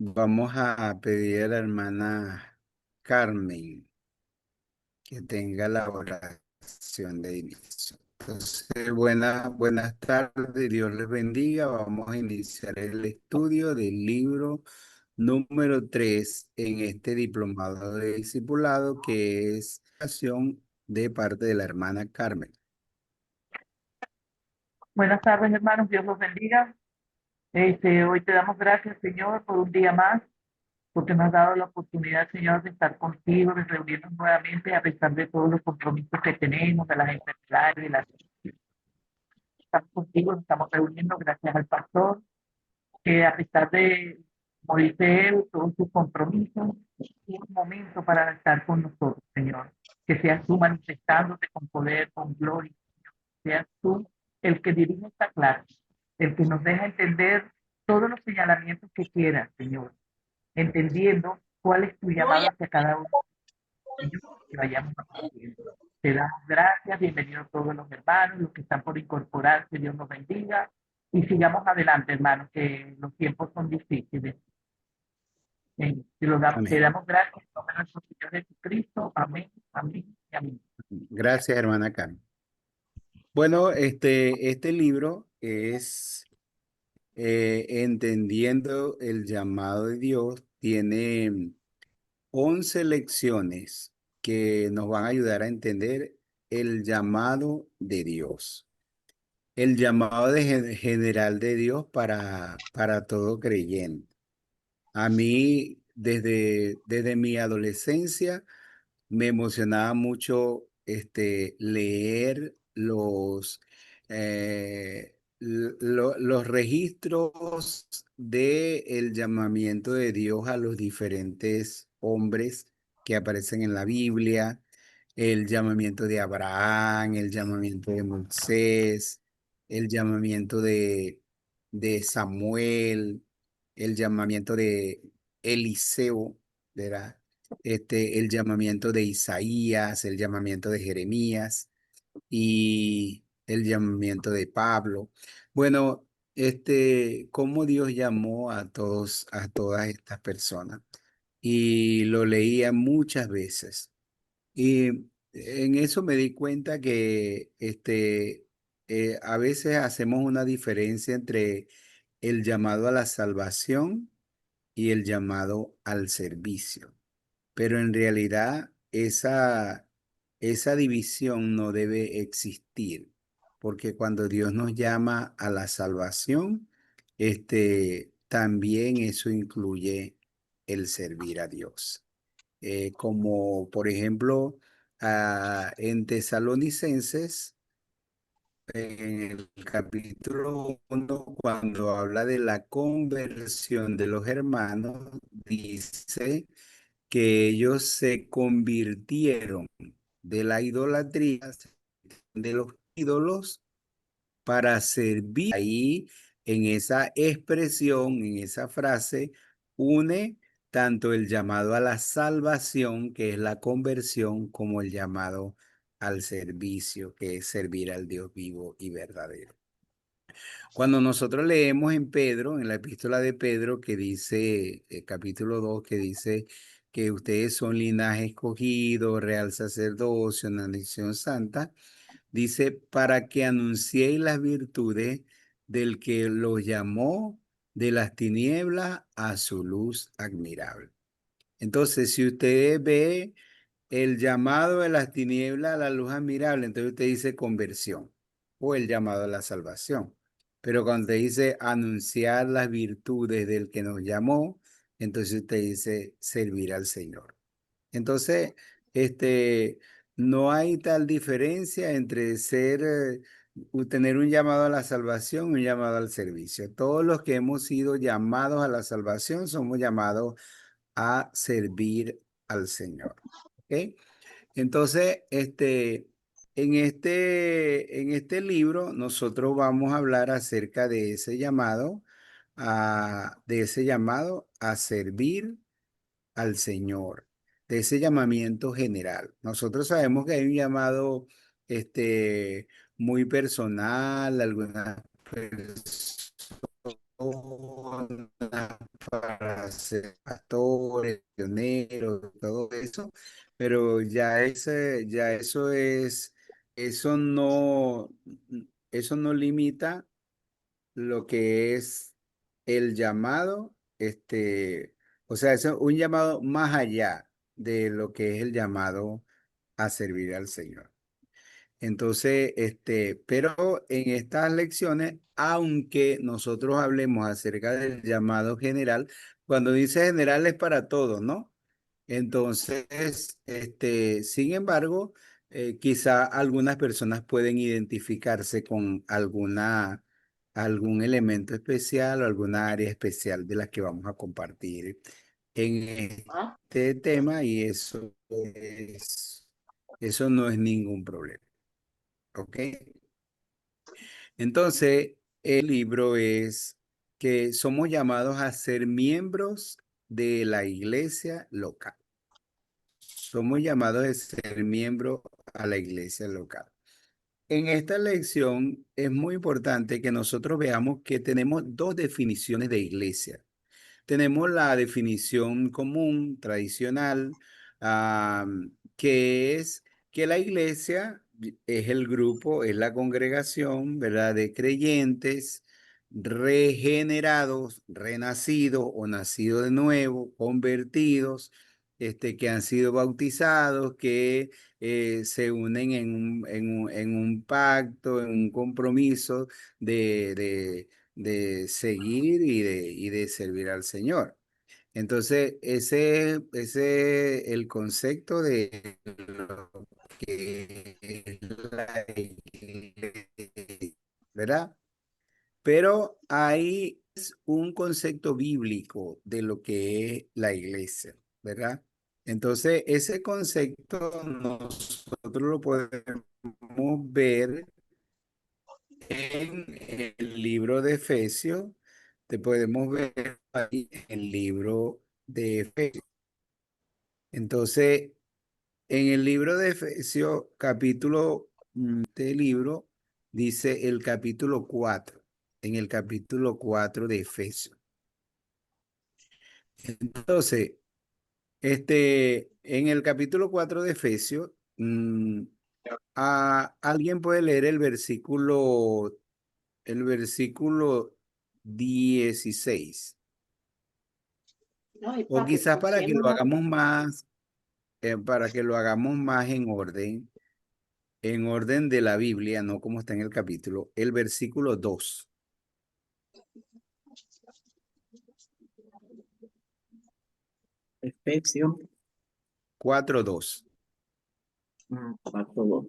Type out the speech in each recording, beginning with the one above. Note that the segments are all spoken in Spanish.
Vamos a pedir a la hermana Carmen que tenga la oración de inicio. Entonces, buenas tardes, Dios les bendiga. Vamos a iniciar el estudio del libro número 3 en este diplomado de discipulado que es oración de parte de la hermana Carmen. Buenas tardes, hermanos. Dios los bendiga. Hoy te damos gracias, Señor, por un día más, porque nos has dado la oportunidad, Señor, de estar contigo, de reunirnos nuevamente, a pesar de todos los compromisos que tenemos, de las enfermedades, de las... Estamos contigo, nos estamos reuniendo gracias al pastor, que a pesar de, como dice él, todos sus compromisos, un momento para estar con nosotros, Señor. Que seas tú manifestándote con poder, con gloria, seas tú el que dirige esta clase, el que nos deja entender todos los señalamientos que quieras, Señor, entendiendo cuál es tu llamado hacia cada uno de ellos que vayamos aprendiendo. Te damos gracias, bienvenidos todos los hermanos, los que están por incorporarse, Dios nos bendiga y sigamos adelante, hermanos, que los tiempos son difíciles. Te Amén. damos gracias en nombre de nuestro Señor Jesucristo. Amén, amén y amén. Gracias, hermana Carmen. Bueno, este libro es Entendiendo el llamado de Dios. Tiene 11 lecciones que nos van a ayudar a entender el llamado de Dios. El llamado general de Dios para todo creyente. A mí, desde mi adolescencia, me emocionaba mucho leer los registros del llamamiento de Dios a los diferentes hombres que aparecen en la Biblia, el llamamiento de Abraham, el llamamiento de Moisés, el llamamiento de Samuel, el llamamiento de Eliseo, ¿verdad? El llamamiento de Isaías, el llamamiento de Jeremías y el llamamiento de Pablo. Bueno, cómo Dios llamó a todas estas personas. Y lo leía muchas veces. Y en eso me di cuenta que a veces hacemos una diferencia entre el llamado a la salvación y el llamado al servicio. Pero en realidad esa división no debe existir, porque cuando Dios nos llama a la salvación, también eso incluye el servir a Dios. Como por ejemplo, en Tesalonicenses, en el capítulo 1, cuando habla de la conversión de los hermanos, dice que ellos se convirtieron de la idolatría, de los ídolos, para servir. Ahí, en esa expresión, en esa frase, une tanto el llamado a la salvación, que es la conversión, como el llamado al servicio, que es servir al Dios vivo y verdadero. Cuando nosotros leemos en Pedro, en la epístola de Pedro, que dice, capítulo 2, que dice que ustedes son linaje escogido, real sacerdocio, una nación santa, dice, para que anunciéis las virtudes del que los llamó de las tinieblas a su luz admirable. Entonces, si usted ve el llamado de las tinieblas a la luz admirable, entonces usted dice conversión o el llamado a la salvación. Pero cuando usted dice anunciar las virtudes del que nos llamó, entonces usted dice servir al Señor. Entonces, este, no hay tal diferencia entre tener un llamado a la salvación y un llamado al servicio. Todos los que hemos sido llamados a la salvación somos llamados a servir al Señor. ¿Ok? Entonces, en este libro nosotros vamos a hablar acerca de ese llamado a servir al Señor, de ese llamamiento general. Nosotros sabemos que hay un llamado, muy personal, algunas personas para ser pastores, pioneros, todo eso, pero ya eso no limita lo que es el llamado, o sea, es un llamado más allá de lo que es el llamado a servir al Señor. Entonces, pero en estas lecciones, aunque nosotros hablemos acerca del llamado general, cuando dice general es para todos, ¿no? Entonces, sin embargo, quizá algunas personas pueden identificarse con algún elemento especial o alguna área especial de las que vamos a compartir en ¿Ah? este tema y eso no es ningún problema. ¿Ok? Entonces, el libro es que somos llamados a ser miembros de la iglesia local. Somos llamados a ser miembros a la iglesia local. En esta lección es muy importante que nosotros veamos que tenemos dos definiciones de iglesia. Tenemos la definición común, tradicional, que es que la iglesia es el grupo, es la congregación, ¿verdad? De creyentes regenerados, renacidos o nacidos de nuevo, convertidos, que han sido bautizados, que se unen en un pacto, en un compromiso de seguir y de servir al Señor. Entonces, ese es el concepto de lo que es la iglesia, ¿verdad? Pero hay un concepto bíblico de lo que es la iglesia, ¿verdad? Entonces, ese concepto nosotros lo podemos ver en el libro de Efesios, te podemos ver ahí en el libro de Efesios. Entonces, en el libro de Efesios, este libro dice el capítulo 4, en el capítulo 4 de Efesios. Entonces, en el capítulo 4 de Efesios, alguien puede leer el versículo 16. No, y O papi, quizás para que lo hagamos más en orden de la Biblia, no como está en el capítulo, el versículo 2, Efesios 4:2. 4:2.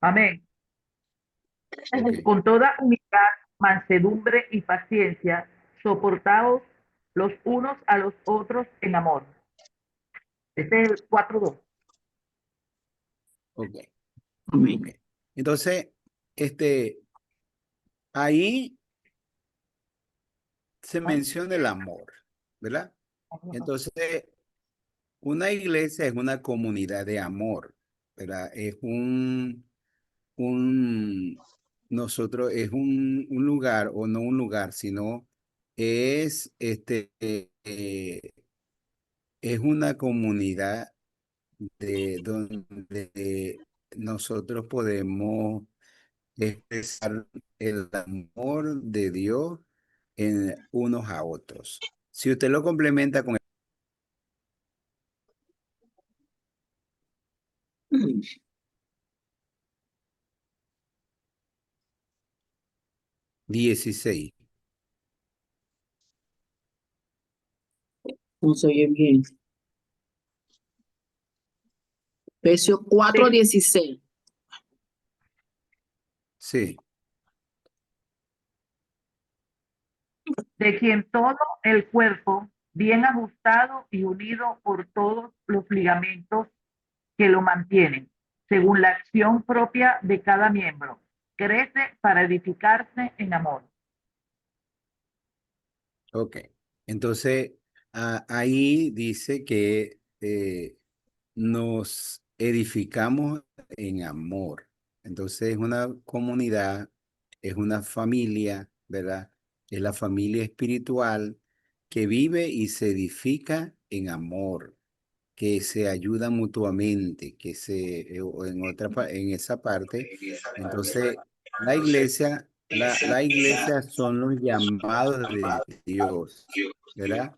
Amén. Ok. Con toda humildad, mansedumbre y paciencia, soportaos los unos a los otros en amor. Este es el 4:2. Ok. Amén. Ok. Entonces, ahí se menciona el amor, ¿verdad? Entonces, una iglesia es una comunidad de amor, ¿verdad? Un, es un lugar, o no un lugar, sino es, es una comunidad de donde nosotros podemos expresar el amor de Dios en unos a otros. Si usted lo complementa con el Mm, 16, No se oye bien. Efesios 4:16. sí, De quien todo el cuerpo, bien ajustado y unido por todos los ligamentos que lo mantienen, según la acción propia de cada miembro, crece para edificarse en amor. Ok. Entonces, ahí dice que nos edificamos en amor. Entonces, es una comunidad, es una familia, ¿verdad? Es la familia espiritual que vive y se edifica en amor, que se ayuda mutuamente, o en en esa parte. Entonces, la iglesia son los llamados de Dios, ¿verdad?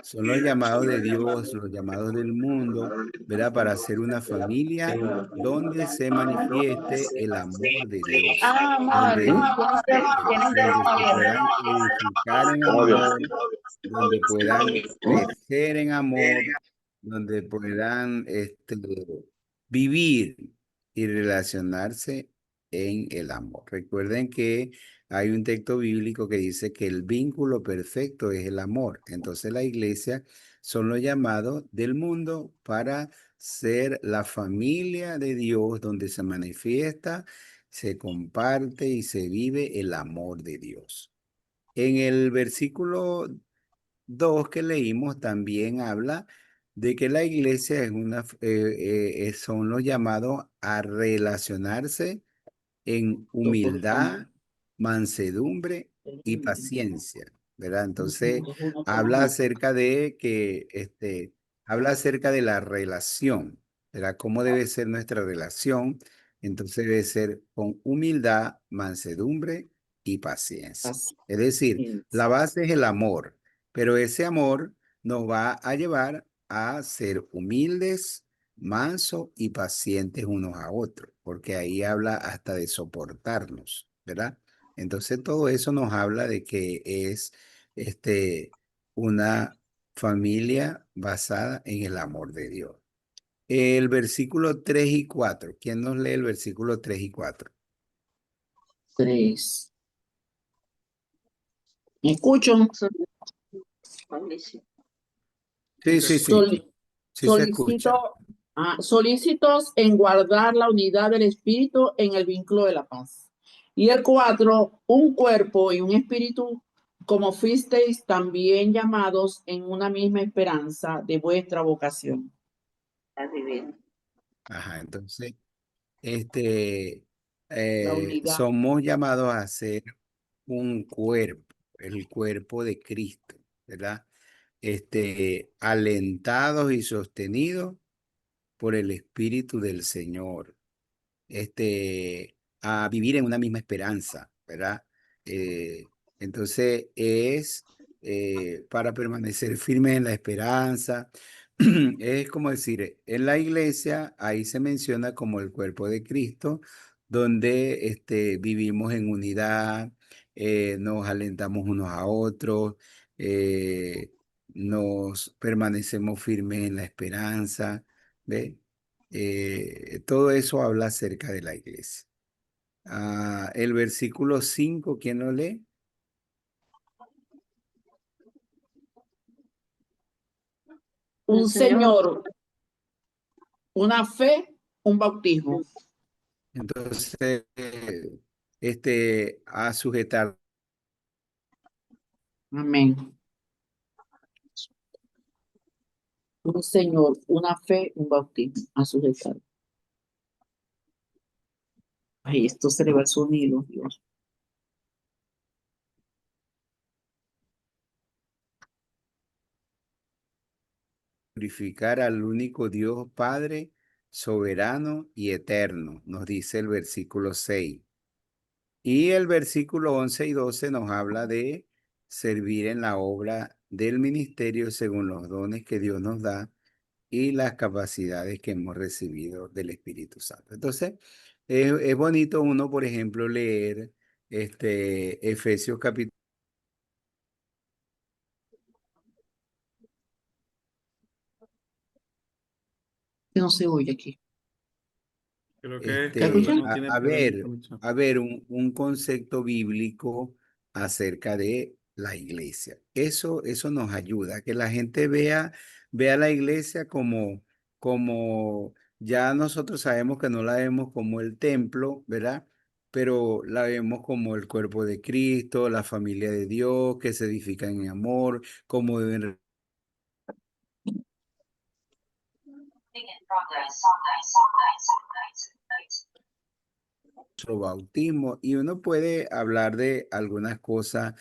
Son los llamados de Dios, los llamados del mundo, ¿verdad? Para hacer una familia donde se manifieste el amor de Dios, Ah, amor, donde, tienen donde se derecho. puedan edificar en amor, donde puedan crecer en amor, donde puedan vivir y relacionarse en el amor. Recuerden que hay un texto bíblico que dice que el vínculo perfecto es el amor. Entonces la iglesia son los llamados del mundo para ser la familia de Dios donde se manifiesta, se comparte y se vive el amor de Dios. En el versículo 2 que leímos también habla de que la iglesia son los llamados a relacionarse en humildad, mansedumbre y paciencia, ¿verdad? Entonces, habla acerca de habla acerca de la relación, ¿verdad? ¿Cómo debe ser nuestra relación? Entonces debe ser con humildad, mansedumbre y paciencia. Es decir, la base es el amor, pero ese amor nos va a llevar a ser humildes, manso y pacientes unos a otros, porque ahí habla hasta de soportarnos, ¿verdad? Entonces todo eso nos habla de que es este, una familia basada en el amor de Dios. El versículo 3 y 4. ¿Quién nos lee el versículo 3 y 4? 3. ¿Me escucho? Sí, sí, sí. Soli- Sí se escucha. Solícitos en guardar la unidad del espíritu en el vínculo de la paz. Y el 4, un cuerpo y un espíritu, como fuisteis también llamados en una misma esperanza de vuestra vocación. Ajá, entonces, La unidad. somos llamados a ser un cuerpo, el cuerpo de Cristo, ¿verdad? Alentados y sostenidos por el Espíritu del Señor, a vivir en una misma esperanza, ¿verdad? Entonces es para permanecer firme en la esperanza. Es como decir, en la iglesia, ahí se menciona como el cuerpo de Cristo, donde vivimos en unidad, nos alentamos unos a otros, eh, nos permanecemos firmes en la esperanza, ¿ve? Todo eso habla acerca de la iglesia. El versículo 5, ¿quién lo lee? Un Señor, una fe, un bautismo. Entonces, a sujetar. Amén. Un Señor, una fe, un bautismo. A sujetar. Ay, esto se le va el sonido, Dios. Glorificar al único Dios Padre, soberano y eterno, nos dice el versículo 6. Y el versículo 11 y 12 nos habla de servir en la obra del ministerio según los dones que Dios nos da y las capacidades que hemos recibido del Espíritu Santo. Entonces, es bonito uno, por ejemplo, leer Efesios capítulo. Que no se oye aquí. Creo que es ¿Te que escuchan? no tiene A problema de ver, conexión. un concepto bíblico acerca de la iglesia. Eso nos ayuda, que la gente vea la iglesia como ya nosotros sabemos que no la vemos como el templo, ¿verdad? pero la vemos como el cuerpo de Cristo, la familia de Dios, que se edifica en amor, cómo deben nuestro bautismo, y uno puede hablar de algunas cosas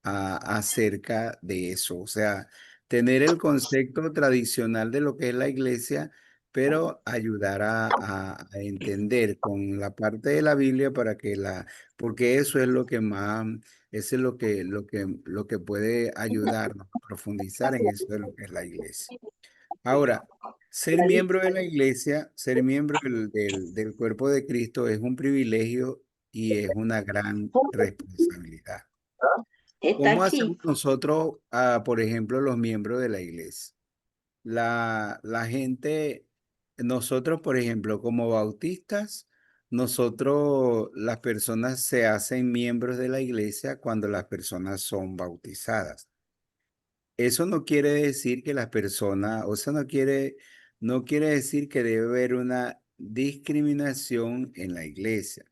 acerca de eso, o sea, tener el concepto tradicional de lo que es la iglesia, pero ayudar a entender con la parte de la Biblia para que porque eso es lo que más, eso es lo que puede ayudarnos a profundizar en eso de lo que es la iglesia. Ahora, ser miembro de la iglesia, ser miembro del cuerpo de Cristo es un privilegio y es una gran responsabilidad. Está ¿Cómo hacemos aquí. nosotros, por ejemplo, los miembros de la iglesia? La gente, nosotros, por ejemplo, como bautistas, las personas se hacen miembros de la iglesia cuando las personas son bautizadas. Eso no quiere decir que las personas, o sea, no quiere decir que debe haber una discriminación en la iglesia.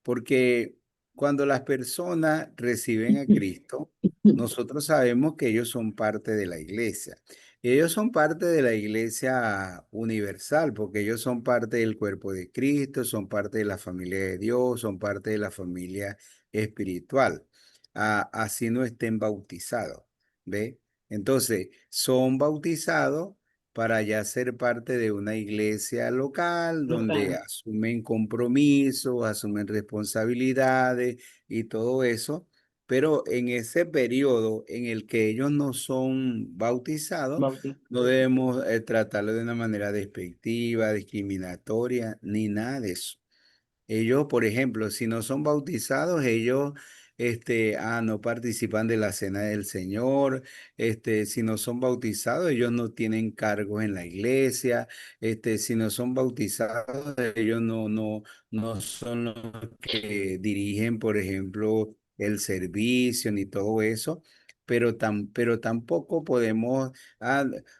Porque cuando las personas reciben a Cristo, nosotros sabemos que ellos son parte de la iglesia. Ellos son parte de la iglesia universal, porque ellos son parte del cuerpo de Cristo, son parte de la familia de Dios, son parte de la familia espiritual. Así no estén bautizados, ¿ve? Entonces, son bautizados para ya ser parte de una iglesia local donde Local. asumen compromisos, asumen responsabilidades y todo eso. Pero en ese periodo en el que ellos no son bautizados, no debemos tratarlo de una manera despectiva, discriminatoria, ni nada de eso. Ellos, por ejemplo, si no son bautizados, ellos no participan de la cena del Señor. Si no son bautizados, ellos no tienen cargos en la iglesia. Si no son bautizados, ellos no son los que dirigen, por ejemplo, el servicio ni todo eso. Pero tampoco podemos,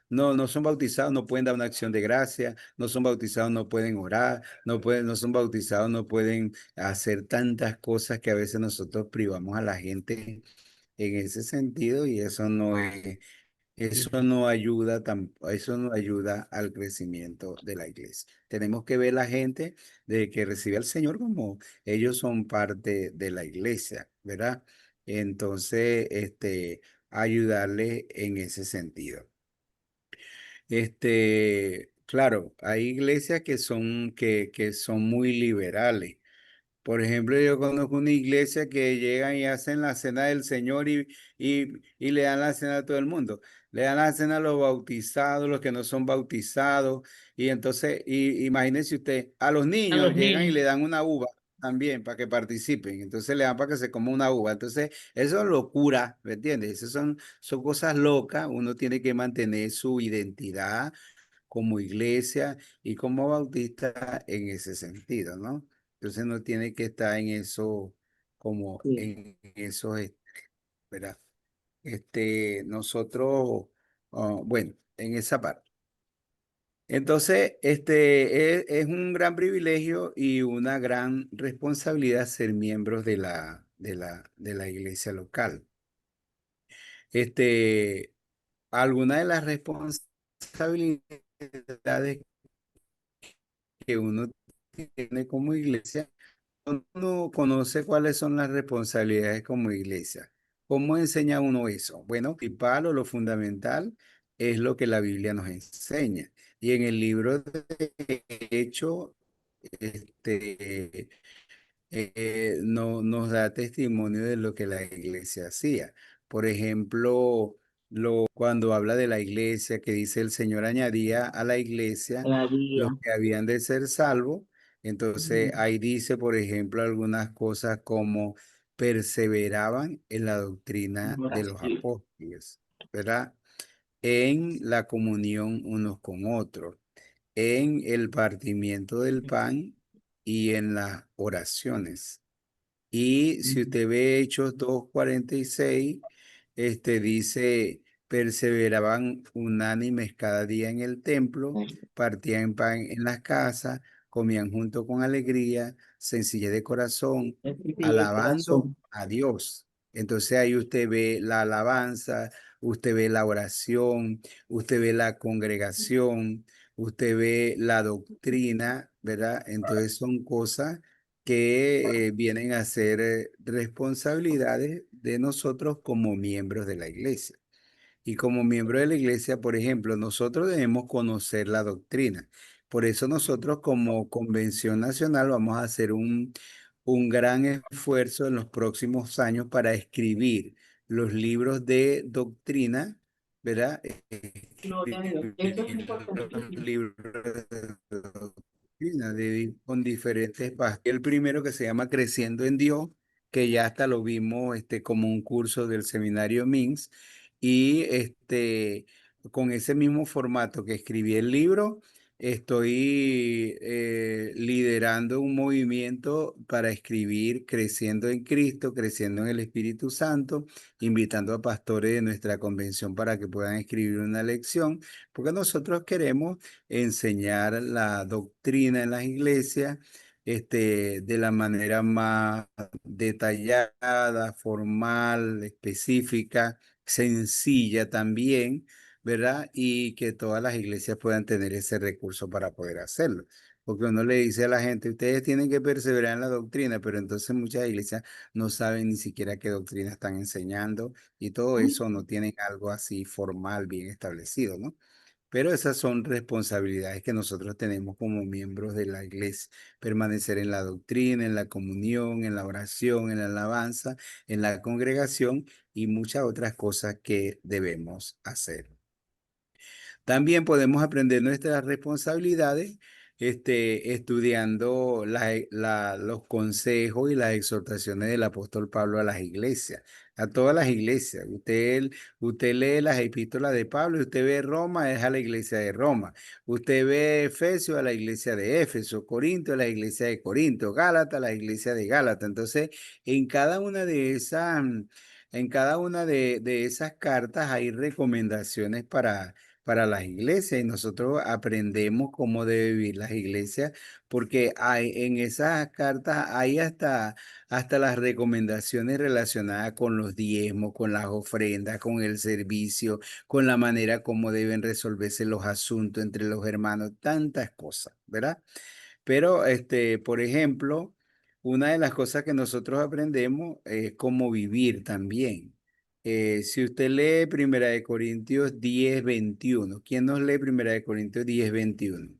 no son bautizados, no pueden dar una acción de gracia, no son bautizados, no pueden orar, no son bautizados, no pueden hacer tantas cosas que a veces nosotros privamos a la gente en ese sentido, y eso no ayuda al crecimiento de la iglesia. Tenemos que ver la gente de que recibe al Señor como ellos son parte de la iglesia, ¿verdad? Entonces, ayudarle en ese sentido. Claro, hay iglesias que son muy liberales. Por ejemplo, yo conozco una iglesia que llegan y hacen la cena del Señor y le dan la cena a todo el mundo. Le dan la cena a los bautizados, los que no son bautizados. Y entonces, imagínense usted, a los A niños los llegan y niños. le dan una uva también para que participen. Entonces le dan para que se coma una uva. Entonces, eso es locura, ¿me entiendes? Esas son cosas locas. Uno tiene que mantener su identidad como iglesia y como bautista en ese sentido, ¿no? Entonces no tiene que estar en eso, como Sí. en eso, ¿verdad? Nosotros, bueno, en esa parte. Entonces, es un gran privilegio y una gran responsabilidad ser miembros de la iglesia local. Este, Alguna de las responsabilidades que uno tiene como iglesia, uno conoce cuáles son las responsabilidades como iglesia. ¿Cómo enseña uno eso? Bueno, principal o lo fundamental es lo que la Biblia nos enseña. Y en el libro de Hechos, este, no, nos da testimonio de lo que la iglesia hacía. Por ejemplo, cuando habla de la iglesia, que dice el Señor añadía a la iglesia Cada los día. que habían de ser salvos. Entonces ahí dice, por ejemplo, algunas cosas como perseveraban en la doctrina de los Sí. apóstoles, ¿verdad? En la comunión unos con otros, en el partimiento del pan y en las oraciones. Y si usted ve Hechos 2:46, dice, perseveraban unánimes cada día en el templo, partían pan en las casas, comían junto con alegría, sencillez de corazón, Y el alabando corazón. a Dios. Entonces ahí usted ve la alabanza, usted ve la oración, usted ve la congregación, usted ve la doctrina, ¿verdad? Entonces son cosas que vienen a ser responsabilidades de nosotros como miembros de la iglesia. Y como miembro de la iglesia, por ejemplo, nosotros debemos conocer la doctrina. Por eso nosotros como Convención Nacional vamos a hacer un gran esfuerzo en los próximos años para escribir los libros de doctrina, ¿verdad? Gloria a Dios. Esto es Escribir los importantísimo. libros de doctrina con diferentes pasos. El primero que se llama Creciendo en Dios, que ya hasta lo vimos como un curso del seminario MINS y con ese mismo formato que escribí el libro, estoy liderando un movimiento para escribir Creciendo en Cristo, Creciendo en el Espíritu Santo, invitando a pastores de nuestra convención para que puedan escribir una lección, porque nosotros queremos enseñar la doctrina en las iglesias. De la manera más detallada, formal, específica, sencilla también, ¿verdad? Y que todas las iglesias puedan tener ese recurso para poder hacerlo. Porque uno le dice a la gente, ustedes tienen que perseverar en la doctrina, pero entonces muchas iglesias no saben ni siquiera qué doctrina están enseñando y todo eso no tienen algo así formal, bien establecido, ¿no? Pero esas son responsabilidades que nosotros tenemos como miembros de la iglesia. Permanecer en la doctrina, en la comunión, en la oración, en la alabanza, en la congregación y muchas otras cosas que debemos hacer. También podemos aprender nuestras responsabilidades, estudiando los consejos y las exhortaciones del apóstol Pablo a las iglesias, a todas las iglesias. Usted lee las epístolas de Pablo y usted ve Roma, es a la iglesia de Roma. Usted ve Efesios a la iglesia de Éfeso, Corinto a la iglesia de Corinto, Gálatas a la iglesia de Gálatas. Entonces, en cada una de esas, en cada una de esas cartas hay recomendaciones para las iglesias y nosotros aprendemos cómo debe vivir las iglesias porque en esas cartas hay hasta las recomendaciones relacionadas con los diezmos, con las ofrendas, con el servicio, con la manera como deben resolverse los asuntos entre los hermanos, tantas cosas, ¿verdad? Pero, por ejemplo, una de las cosas que nosotros aprendemos es cómo vivir también. Si usted lee Primera de Corintios 10:21, ¿quién nos lee Primera de Corintios 10:21?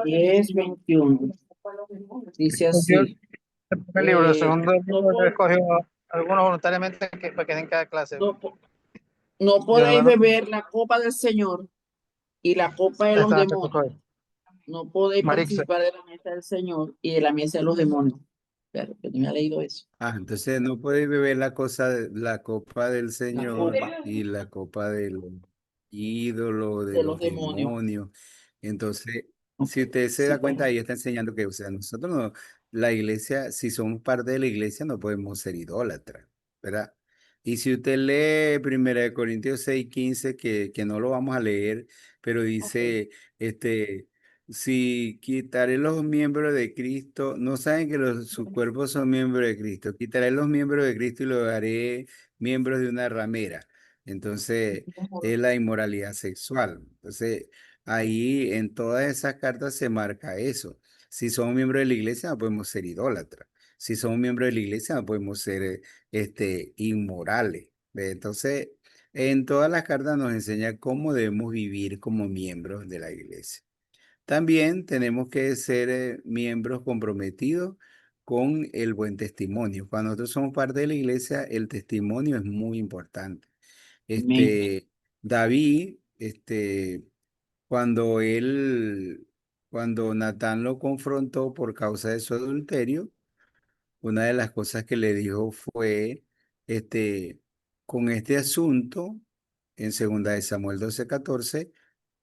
Diez 21. Dice Escogió así. el primer libro, el segundo No, libro escogió algunos voluntariamente para que den cada clase. no Yo podéis no, beber la copa del Señor y la copa de los esta noche demonios. escogió. No podéis Marixa. participar de la mesa del Señor y de la mesa de los demonios. Pero que ni me ha leído eso. Entonces no puede beber la copa del La Señor copa y la copa del ídolo, de de los los demonios. demonios. Entonces, Ok. si usted se Sí, da cuenta, como ahí está enseñando que, o sea, nosotros no, la iglesia, si somos parte de la iglesia, no podemos ser idólatras, ¿verdad? Y si usted lee 1 Corintios 6:15, que no lo vamos a leer, pero ok. dice, si quitaré los miembros de Cristo, no saben que sus cuerpos son miembros de Cristo. Quitaré los miembros de Cristo y los haré miembros de una ramera. Entonces, es la inmoralidad sexual. Entonces, ahí en todas esas cartas se marca eso. Si somos miembros de la iglesia, no podemos ser idólatras. Si somos miembros de la iglesia, no podemos ser inmorales. ¿Ve? Entonces, en todas las cartas nos enseña cómo debemos vivir como miembros de la iglesia. También tenemos que ser miembros comprometidos con el buen testimonio. Cuando nosotros somos parte de la iglesia, el testimonio es muy importante. Amén. David, cuando cuando Natán lo confrontó por causa de su adulterio, una de las cosas que le dijo fue, con este asunto, en 2 de Samuel 12:14,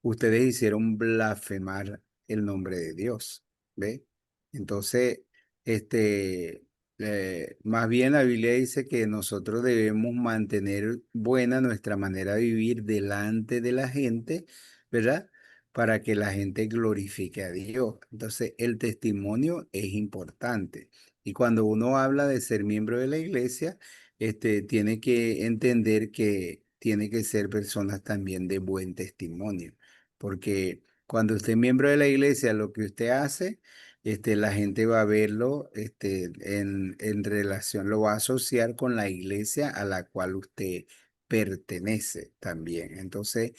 ustedes hicieron blasfemar el nombre de Dios, ¿ve? Entonces, este, Más bien la Biblia dice que nosotros debemos mantener buena nuestra manera de vivir delante de la gente, ¿verdad? Para que la gente glorifique a Dios. Entonces, el testimonio es importante. Y cuando uno habla de ser miembro de la iglesia, tiene que entender que tiene que ser personas también de buen testimonio. Porque cuando usted es miembro de la iglesia, lo que usted hace la gente va a verlo en relación, lo va a asociar con la iglesia a la cual usted pertenece también. Entonces,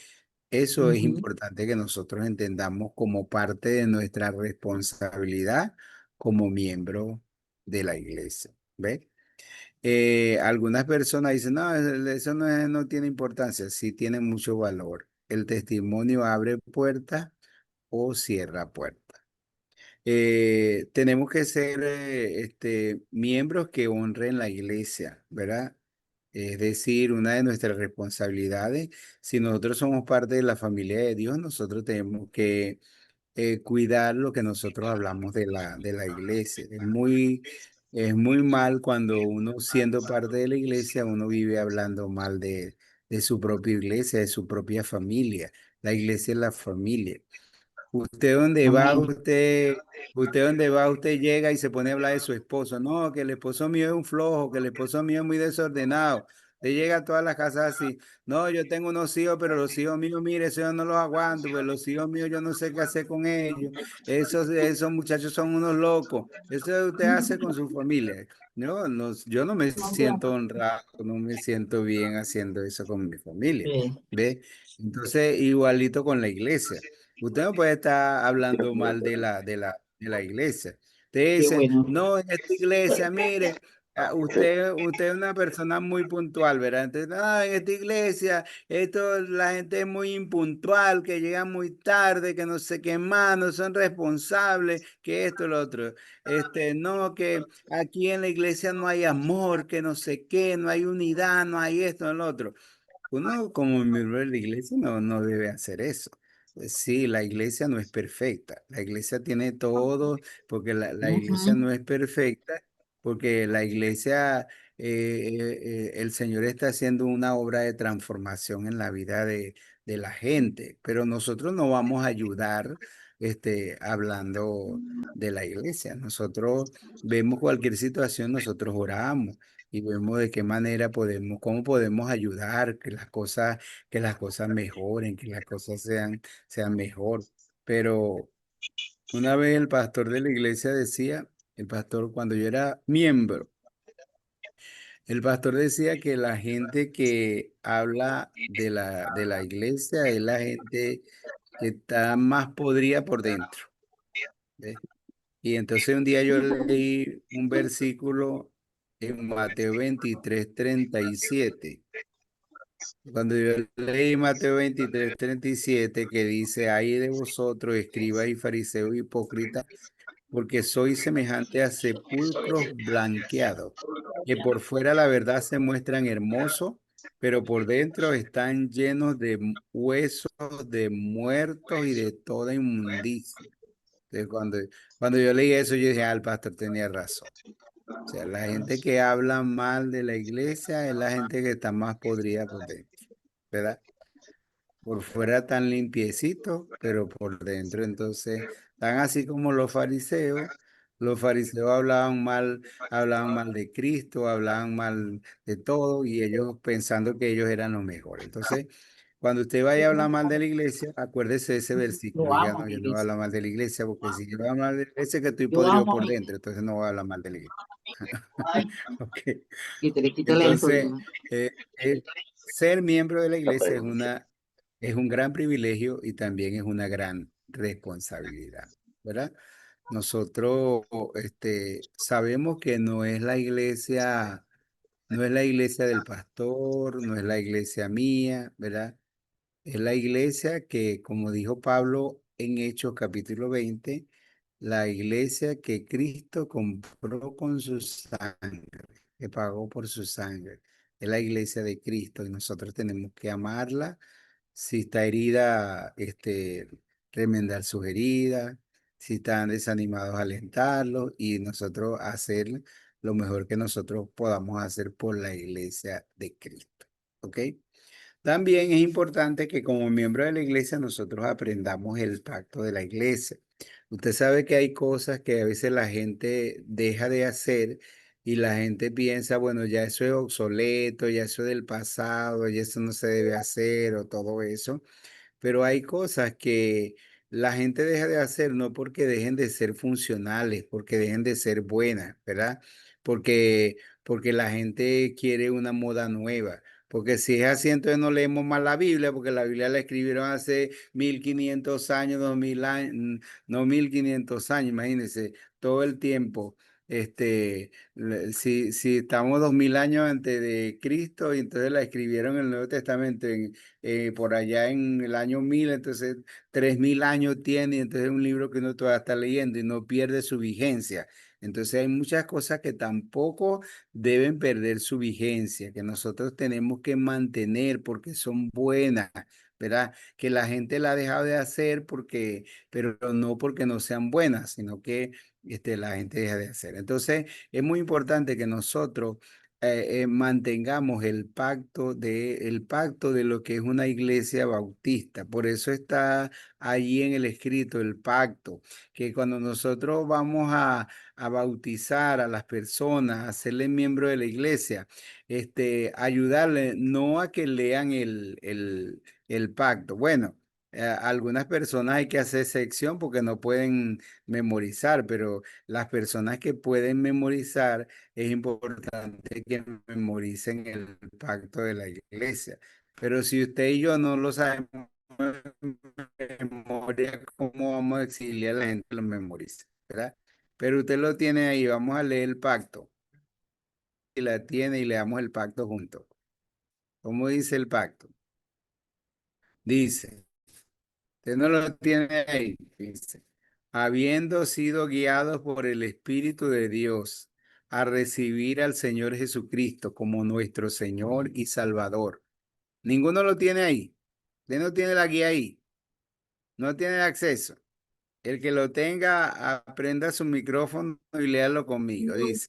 eso es Ujú, importante que nosotros entendamos como parte de nuestra responsabilidad como miembro de la iglesia. ¿Ve? Algunas personas dicen, no, eso no tiene importancia, sí tiene mucho valor. El testimonio abre puertas o cierra puertas. Tenemos que ser miembros que honren la iglesia, ¿verdad? Es decir, una de nuestras responsabilidades, si nosotros somos parte de la familia de Dios, nosotros tenemos que cuidar lo que nosotros hablamos de la iglesia. Es muy mal cuando uno, siendo parte de la iglesia, uno vive hablando mal de su propia iglesia, de su propia familia. La iglesia es la familia. Usted dónde va, amén. usted dónde va, usted llega y se pone a hablar de su esposo. No, que el esposo mío es un flojo, que el esposo mío es muy desordenado. Usted llega a todas las casas así. No, yo tengo unos hijos, pero los hijos míos, mire, eso yo no los aguanto, pues los hijos míos yo no sé qué hacer con ellos. Esos muchachos son unos locos. Eso usted hace con su familia. Yo no me siento honrado, no me siento bien haciendo eso con mi familia. Sí, ¿Ve? Entonces, igualito con la iglesia. Usted no puede estar hablando mal de la iglesia. Usted qué dice, bueno. no, en esta iglesia, mire, usted es una persona muy puntual, ¿verdad? Entonces, no, en esta iglesia, la gente es muy impuntual, que llega muy tarde, que no sé qué más, no son responsables, que esto, lo otro. No, que aquí en la iglesia no hay amor, que no sé qué, no hay unidad, no hay esto, no lo otro. Uno como miembro de la iglesia no debe hacer eso. Sí, la iglesia no es perfecta. La iglesia tiene todo, porque la iglesia Ujú, no es perfecta, porque la iglesia, el Señor está haciendo una obra de transformación en la vida de la gente, pero nosotros no vamos a ayudar hablando de la iglesia. Nosotros vemos cualquier situación, nosotros oramos y vemos de qué manera podemos, cómo podemos ayudar que las cosas mejoren, que las cosas sean mejor. Pero una vez el pastor de la iglesia decía, el pastor cuando yo era miembro, el pastor decía que la gente que habla de la iglesia es la gente que está más podrida por dentro. ¿Ves? Y entonces un día yo leí un versículo en Mateo 23:37. Cuando yo leí Mateo 23:37 que dice, ay de vosotros, escribas y fariseos hipócritas, porque sois semejante a sepulcros blanqueados, que por fuera la verdad se muestran hermosos, pero por dentro están llenos de huesos de muertos y de toda inmundicia. Entonces, cuando yo leí eso, yo dije, el pastor tenía razón. O sea, la gente que habla mal de la iglesia es la gente que está más podrida por dentro, ¿verdad? Por fuera tan limpiecito, pero por dentro entonces tan así como los fariseos. Los fariseos hablaban mal de Cristo, hablaban mal de todo y ellos pensando que ellos eran los mejores. Entonces, cuando usted vaya a hablar mal de la iglesia, acuérdese de ese versículo. yo Diga, amo no, mi yo no voy a iglesia. hablar mal de la iglesia porque si yo voy a hablar de la iglesia es que estoy Yo podrido amo por mi dentro, entonces no voy a hablar mal de la iglesia. Ok. y te le quito la Entonces, insulina. ser miembro de la iglesia es un gran privilegio y también es una gran responsabilidad, ¿verdad? Nosotros, sabemos que no es la iglesia del pastor, no es la iglesia mía, ¿verdad? Es la iglesia que, como dijo Pablo en Hechos capítulo 20, la iglesia que Cristo compró con su sangre, que pagó por su sangre. Es la iglesia de Cristo y nosotros tenemos que amarla. Si está herida, remendar sus heridas. Si están desanimados, alentarlos y nosotros hacer lo mejor que nosotros podamos hacer por la iglesia de Cristo. ¿Ok? También es importante que como miembro de la iglesia nosotros aprendamos el pacto de la iglesia. Usted sabe que hay cosas que a veces la gente deja de hacer y la gente piensa, bueno, ya eso es obsoleto, ya eso es del pasado, ya eso no se debe hacer o todo eso. Pero hay cosas que la gente deja de hacer no porque dejen de ser funcionales, porque dejen de ser buenas, ¿verdad? Porque, porque la gente quiere una moda nueva. Porque si es así, entonces no leemos más la Biblia, porque la Biblia la escribieron hace 1500 años, 2000 años, no 1500 años, imagínense, todo el tiempo. Si estamos 2000 años antes de Cristo, y entonces la escribieron en el Nuevo Testamento por allá en el año 1000, entonces 3000 años tiene, y entonces es un libro que uno todavía está leyendo y no pierde su vigencia. Entonces hay muchas cosas que tampoco deben perder su vigencia, que nosotros tenemos que mantener porque son buenas, ¿verdad? Que la gente la ha dejado de hacer porque, pero no porque no sean buenas, sino que la gente deja de hacer. Entonces es muy importante que nosotros mantengamos el pacto de lo que es una iglesia bautista. Por eso está allí en el escrito el pacto, que cuando nosotros vamos a bautizar a las personas, a hacerles miembro de la iglesia, ayudarle no a que lean el pacto. Bueno. Algunas personas hay que hacer sección porque no pueden memorizar, pero las personas que pueden memorizar es importante que memoricen el pacto de la iglesia. Pero si usted y yo no lo sabemos de memoria, ¿cómo vamos a exigirle a la gente que lo memorice? ¿Verdad? Pero usted lo tiene ahí, vamos a leer el pacto. Y la tiene y leamos el pacto juntos. ¿Cómo dice el pacto? Dice, usted no lo tiene ahí, dice, habiendo sido guiados por el Espíritu de Dios a recibir al Señor Jesucristo como nuestro Señor y Salvador. Ninguno lo tiene ahí. Usted no tiene la guía ahí. No tiene el acceso. El que lo tenga, aprenda su micrófono y léalo conmigo. Dice,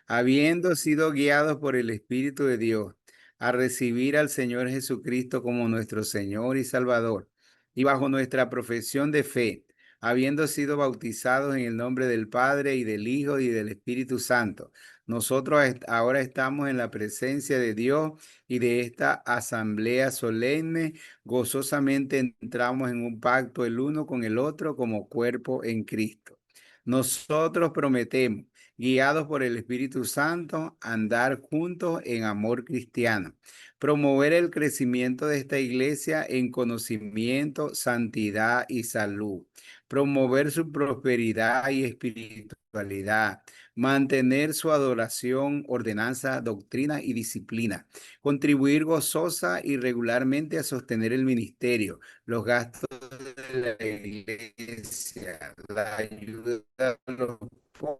habiendo sido guiados por el Espíritu de Dios a recibir al Señor Jesucristo como nuestro Señor y Salvador, y bajo nuestra profesión de fe, habiendo sido bautizados en el nombre del Padre y del Hijo y del Espíritu Santo, nosotros ahora estamos en la presencia de Dios y de esta asamblea solemne gozosamente entramos en un pacto el uno con el otro como cuerpo en Cristo. Nosotros prometemos, guiados por el Espíritu Santo, andar juntos en amor cristiano, promover el crecimiento de esta iglesia en conocimiento, santidad y salud, promover su prosperidad y espiritualidad, mantener su adoración, ordenanza, doctrina y disciplina, contribuir gozosa y regularmente a sostener el ministerio, los gastos de la iglesia, la ayuda a los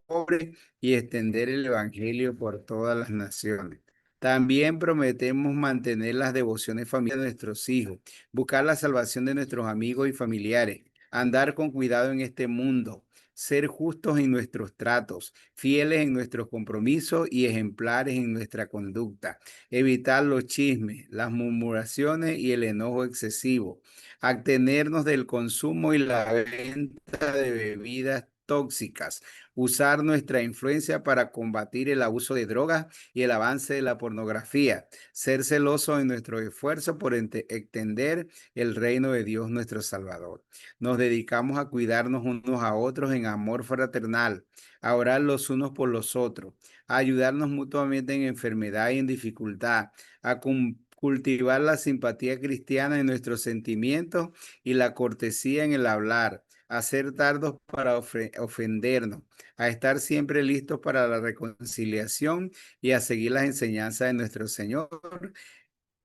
pobres y extender el evangelio por todas las naciones. También prometemos mantener las devociones familiares de nuestros hijos, buscar la salvación de nuestros amigos y familiares, andar con cuidado en este mundo, ser justos en nuestros tratos, fieles en nuestros compromisos y ejemplares en nuestra conducta, evitar los chismes, las murmuraciones y el enojo excesivo, abstenernos del consumo y la venta de bebidas tóxicas, usar nuestra influencia para combatir el abuso de drogas y el avance de la pornografía, ser celosos en nuestro esfuerzo por extender el reino de Dios nuestro Salvador. Nos dedicamos a cuidarnos unos a otros en amor fraternal, a orar los unos por los otros, a ayudarnos mutuamente en enfermedad y en dificultad, a cultivar la simpatía cristiana en nuestros sentimientos y la cortesía en el hablar, a ser tardos para ofendernos, a estar siempre listos para la reconciliación y a seguir las enseñanzas de nuestro Señor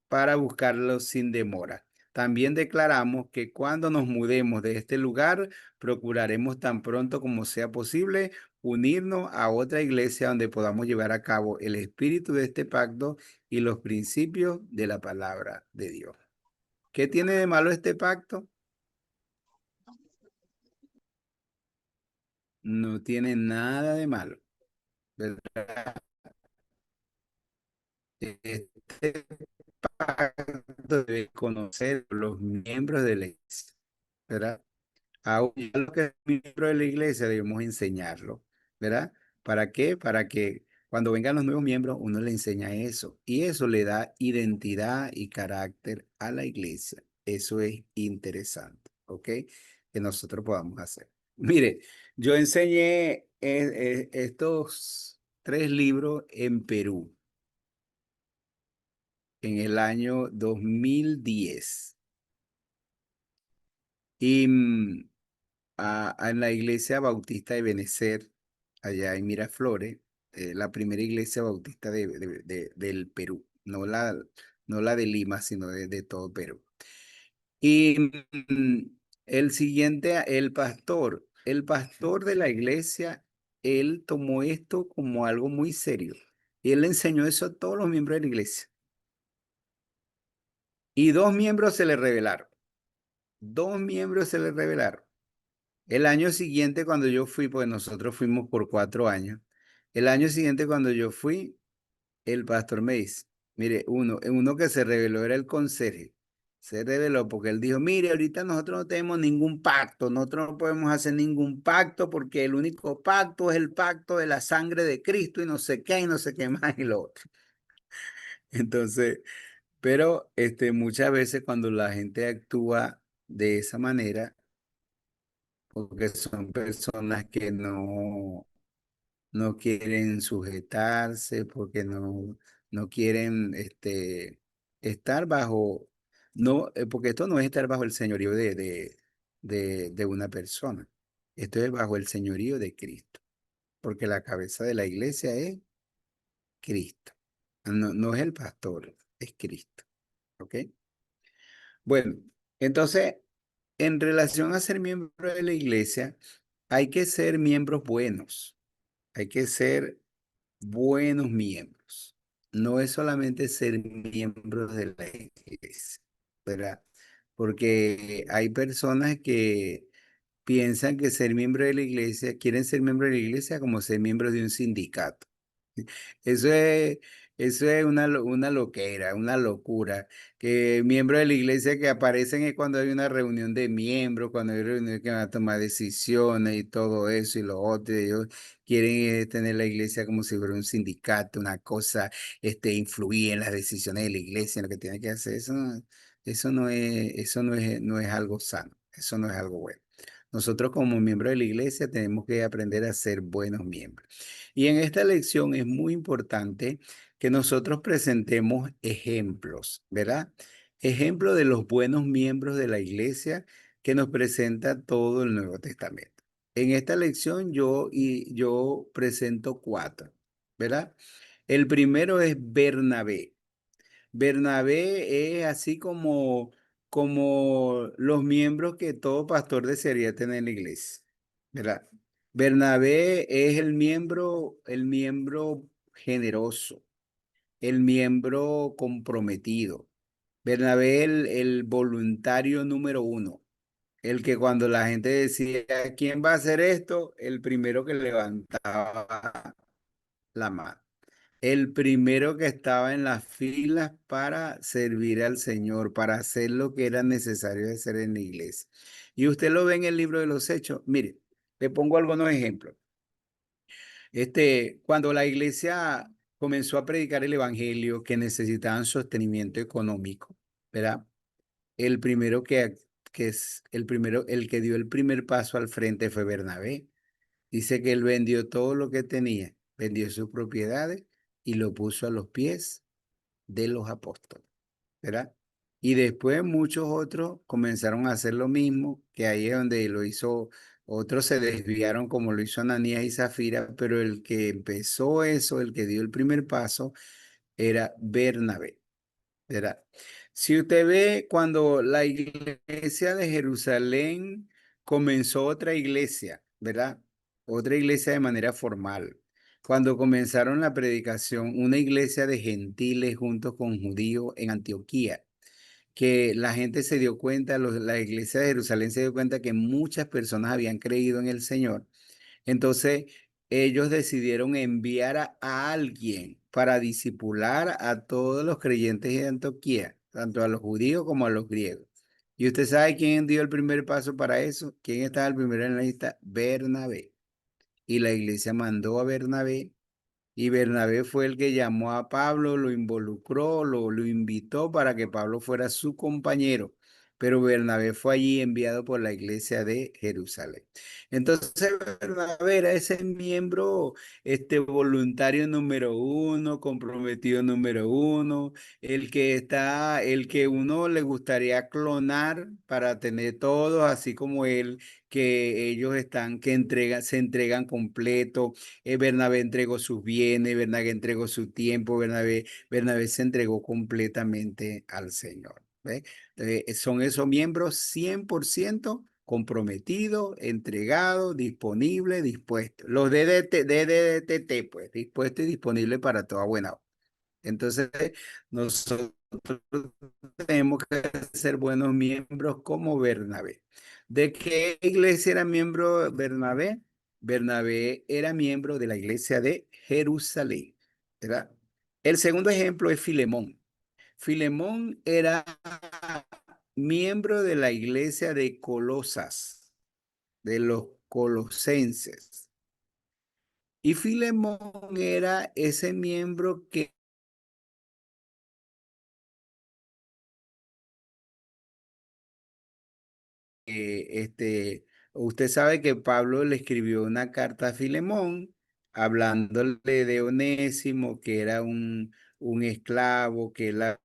para buscarlo sin demora. También declaramos que cuando nos mudemos de este lugar, procuraremos tan pronto como sea posible unirnos a otra iglesia donde podamos llevar a cabo el espíritu de este pacto y los principios de la palabra de Dios. ¿Qué tiene de malo este pacto? No tiene nada de malo. ¿verdad? Este pacto debe conocer los miembros de la iglesia, ¿verdad? Aún a los que son miembros de la iglesia debemos enseñarlo, ¿verdad? ¿Para qué? Para que cuando vengan los nuevos miembros uno le enseña eso y eso le da identidad y carácter a la iglesia. Eso es interesante, ¿ok? Que nosotros podamos hacer. Mire, yo enseñé estos 3 libros en Perú en el año 2010 y en la iglesia bautista de Benecer, allá en Miraflores, la primera iglesia bautista del Perú, no la de Lima, sino de todo Perú. Y el siguiente, el pastor de la iglesia, él tomó esto como algo muy serio. Y él le enseñó eso a todos los miembros de la iglesia. Y 2 miembros se le revelaron. 2 miembros se le revelaron. El año siguiente, cuando yo fui, pues nosotros fuimos por 4 años. El año siguiente, cuando yo fui, el pastor me dice, mire, uno que se reveló era el conserje. Se reveló porque él dijo, mire, ahorita nosotros no tenemos ningún pacto, nosotros no podemos hacer ningún pacto porque el único pacto es el pacto de la sangre de Cristo y no sé qué y no sé qué más y lo otro. Entonces, pero muchas veces cuando la gente actúa de esa manera, porque son personas que no quieren sujetarse, porque no quieren estar bajo, no, porque esto no es estar bajo el señorío de una persona, esto es bajo el señorío de Cristo, porque la cabeza de la iglesia es Cristo, no es el pastor, es Cristo, ¿ok? Bueno, entonces, en relación a ser miembro de la iglesia, hay que ser miembros buenos. Hay que ser buenos miembros. No es solamente ser miembros de la iglesia, ¿verdad? Porque hay personas que piensan que ser miembro de la iglesia, quieren ser miembro de la iglesia como ser miembro de un sindicato. Eso es, eso es una loquera, una locura. Que miembros de la iglesia que aparecen es cuando hay una reunión de miembros, cuando hay reuniones que van a tomar decisiones y todo eso y lo otro. Y ellos quieren tener la iglesia como si fuera un sindicato, una cosa, influir en las decisiones de la iglesia, en lo que tiene que hacer. Eso no es algo sano, eso no es algo bueno. Nosotros como miembros de la iglesia tenemos que aprender a ser buenos miembros. Y en esta lección es muy importante que nosotros presentemos ejemplos, ¿verdad? Ejemplos de los buenos miembros de la iglesia que nos presenta todo el Nuevo Testamento. En esta lección yo presento 4, ¿verdad? El primero es Bernabé. Bernabé es así como los miembros que todo pastor desearía tener en la iglesia, ¿verdad? Bernabé es el miembro generoso, el miembro comprometido. Bernabé el voluntario número 1, el que cuando la gente decía, ¿quién va a hacer esto? El primero que levantaba la mano. El primero que estaba en las filas para servir al Señor, para hacer lo que era necesario hacer en la iglesia. Y usted lo ve en el libro de los Hechos. Mire, le pongo algunos ejemplos. Cuando la iglesia comenzó a predicar el evangelio, que necesitaban sostenimiento económico, ¿verdad? El primero que es el primero, el que dio el primer paso al frente fue Bernabé. Dice que él vendió todo lo que tenía, vendió sus propiedades y lo puso a los pies de los apóstoles, ¿verdad? Y después muchos otros comenzaron a hacer lo mismo, que ahí es donde lo hizo, otros se desviaron como lo hizo Ananías y Zafira, pero el que empezó eso, el que dio el primer paso, era Bernabé, ¿verdad? Si usted ve cuando la iglesia de Jerusalén comenzó otra iglesia, ¿verdad? Otra iglesia de manera formal. Cuando comenzaron la predicación, una iglesia de gentiles junto con judíos en Antioquía, que la gente se dio cuenta, la iglesia de Jerusalén se dio cuenta que muchas personas habían creído en el Señor. Entonces, ellos decidieron enviar a alguien para discipular a todos los creyentes de Antioquía, tanto a los judíos como a los griegos. ¿Y usted sabe quién dio el primer paso para eso? ¿Quién estaba el primero en la lista? Bernabé. Y la iglesia mandó a Bernabé y Bernabé fue el que llamó a Pablo, lo involucró, lo invitó para que Pablo fuera su compañero. Pero Bernabé fue allí enviado por la iglesia de Jerusalén. Entonces Bernabé era ese miembro, voluntario número uno, comprometido número uno, el que uno le gustaría clonar para tener todo, así como él, que ellos están, se entregan completo. Bernabé entregó sus bienes, Bernabé entregó su tiempo, Bernabé se entregó completamente al Señor. ¿Ve? Son esos miembros 100% comprometidos, entregados, disponibles, dispuestos. Los DDTT, pues, dispuestos y disponibles para toda buena obra. Entonces, nosotros tenemos que ser buenos miembros como Bernabé. ¿De qué iglesia era miembro Bernabé? Bernabé era miembro de la iglesia de Jerusalén, ¿verdad? El segundo ejemplo es Filemón. Filemón era miembro de la iglesia de Colosas, de los colosenses. Y Filemón era ese miembro que usted sabe que Pablo le escribió una carta a Filemón hablándole de Onésimo, que era un esclavo, que él estaba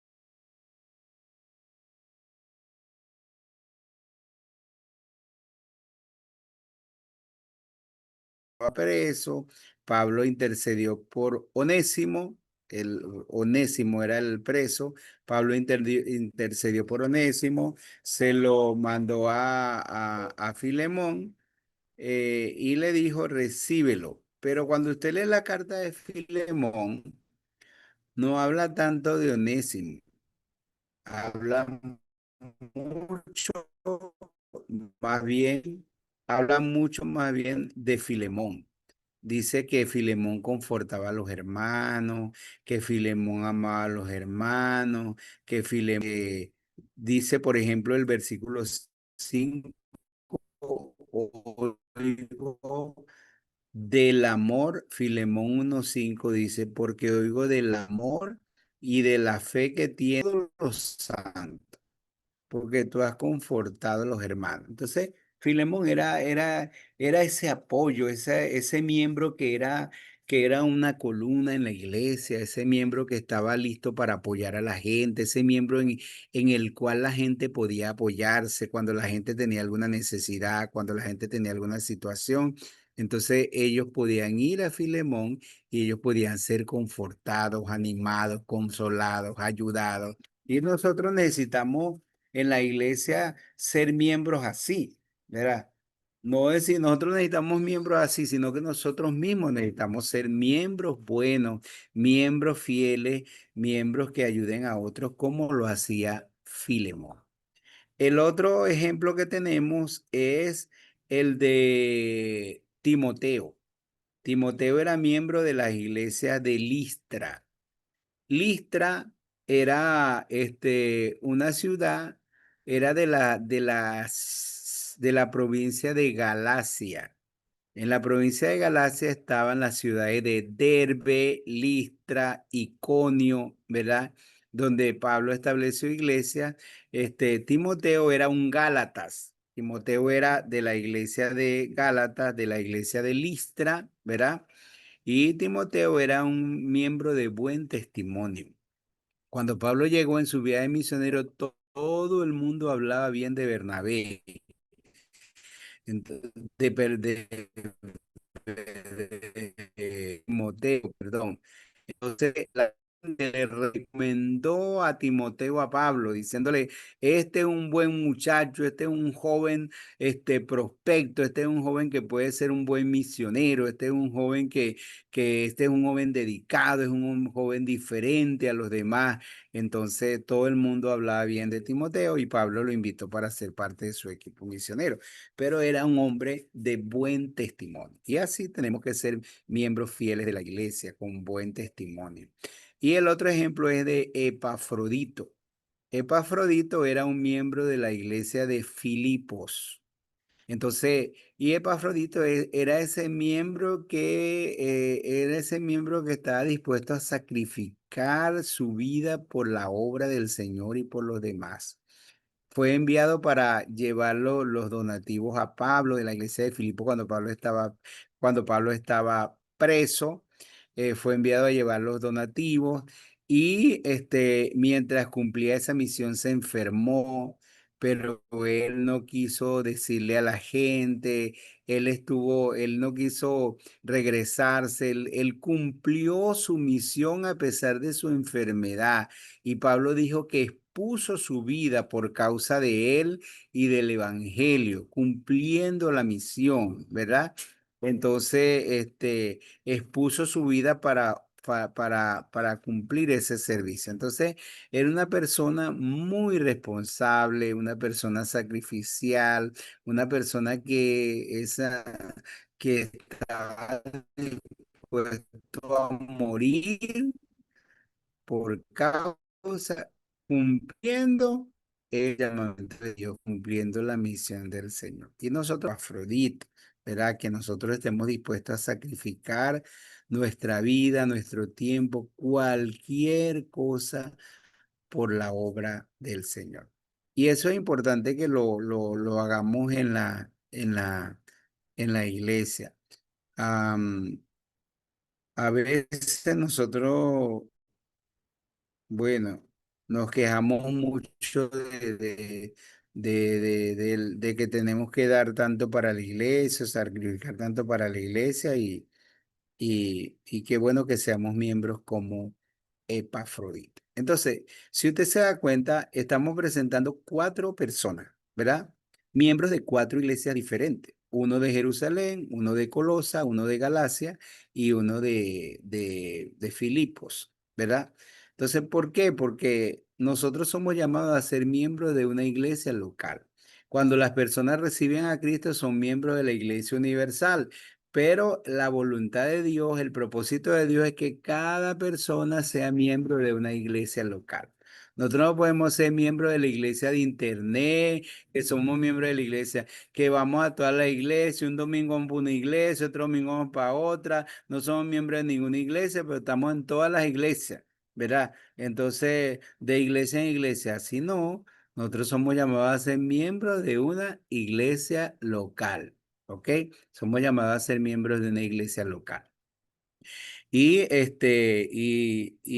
preso. Pablo intercedió por Onésimo, el Onésimo era el preso. Pablo intercedió por Onésimo, se lo mandó a Filemón. Y le dijo, recíbelo. Pero cuando usted lee la carta de Filemón, no habla tanto de Onésimo, habla mucho más bien, habla mucho más bien de Filemón. Dice que Filemón confortaba a los hermanos, que Filemón amaba a los hermanos, que Filemón, dice, por ejemplo, el versículo 5, del amor, Filemón 1:5 dice, porque oigo del amor y de la fe que tienen todos los santos, porque tú has confortado a los hermanos. Entonces, Filemón era ese apoyo, ese miembro que era una columna en la iglesia, ese miembro que estaba listo para apoyar a la gente, ese miembro en el cual la gente podía apoyarse cuando la gente tenía alguna necesidad, cuando la gente tenía alguna situación. Entonces ellos podían ir a Filemón y ellos podían ser confortados, animados, consolados, ayudados. Y nosotros necesitamos en la iglesia ser miembros así, ¿verdad? No es decir, nosotros necesitamos miembros así, sino que nosotros mismos necesitamos ser miembros buenos, miembros fieles, miembros que ayuden a otros como lo hacía Filemón. El otro ejemplo que tenemos es el de Timoteo. Timoteo era miembro de la iglesia de Listra. Listra era una ciudad, era de la provincia de Galacia. En la provincia de Galacia estaban las ciudades de Derbe, Listra, Iconio, ¿verdad? Donde Pablo estableció iglesia. Timoteo era un Gálatas. Timoteo era de la iglesia de Gálatas, de la iglesia de Listra, ¿verdad? Y Timoteo era un miembro de buen testimonio. Cuando Pablo llegó en su viaje misionero, todo el mundo hablaba bien de Bernabé, entonces, de Timoteo, perdón. Entonces, le recomendó a Timoteo a Pablo, diciéndole, este es un buen muchacho, este es un joven prospecto, este es un joven que puede ser un buen misionero, este es un joven que este es un joven dedicado, es un joven diferente a los demás. Entonces todo el mundo hablaba bien de Timoteo y Pablo lo invitó para ser parte de su equipo misionero, pero era un hombre de buen testimonio. Y así tenemos que ser miembros fieles de la iglesia con buen testimonio. Y el otro ejemplo es de Epafrodito. Epafrodito era un miembro de la iglesia de Filipos. Entonces, y Epafrodito era ese miembro que estaba dispuesto a sacrificar su vida por la obra del Señor y por los demás. Fue enviado para llevar los donativos a Pablo de la iglesia de Filipo cuando Pablo estaba preso. Fue enviado a llevar los donativos y mientras cumplía esa misión se enfermó, pero él no quiso decirle a la gente, él no quiso regresarse, él cumplió su misión a pesar de su enfermedad. Y Pablo dijo que expuso su vida por causa de él y del evangelio, cumpliendo la misión, ¿verdad? Entonces, expuso su vida para cumplir ese servicio. Entonces, era una persona muy responsable, una persona sacrificial, una persona que estaba dispuesto a morir por causa, cumpliendo el llamamiento de Dios, cumpliendo la misión del Señor. Y nosotros, Afrodito, ¿verdad? Que nosotros estemos dispuestos a sacrificar nuestra vida, nuestro tiempo, cualquier cosa por la obra del Señor. Y eso es importante que lo hagamos en la iglesia. A veces nosotros, bueno, nos quejamos mucho de que tenemos que dar tanto para la iglesia, sacrificar tanto para la iglesia y qué bueno que seamos miembros como Epafrodito. Entonces, si usted se da cuenta, estamos presentando 4 personas, ¿verdad? Miembros de 4 iglesias diferentes. Uno de Jerusalén, uno de Colosa, uno de Galacia y uno de Filipos, ¿verdad? Entonces, ¿por qué? Porque nosotros somos llamados a ser miembros de una iglesia local. Cuando las personas reciben a Cristo, son miembros de la iglesia universal. Pero la voluntad de Dios, el propósito de Dios es que cada persona sea miembro de una iglesia local. Nosotros no podemos ser miembros de la iglesia de internet, que somos miembros de la iglesia, que vamos a toda la iglesia, un domingo vamos para una iglesia, otro domingo vamos para otra. No somos miembros de ninguna iglesia, pero estamos en todas las iglesias, ¿verdad? Entonces, de iglesia en iglesia, así no, nosotros somos llamados a ser miembros de una iglesia local. ¿Ok? Somos llamados a ser miembros de una iglesia local. Y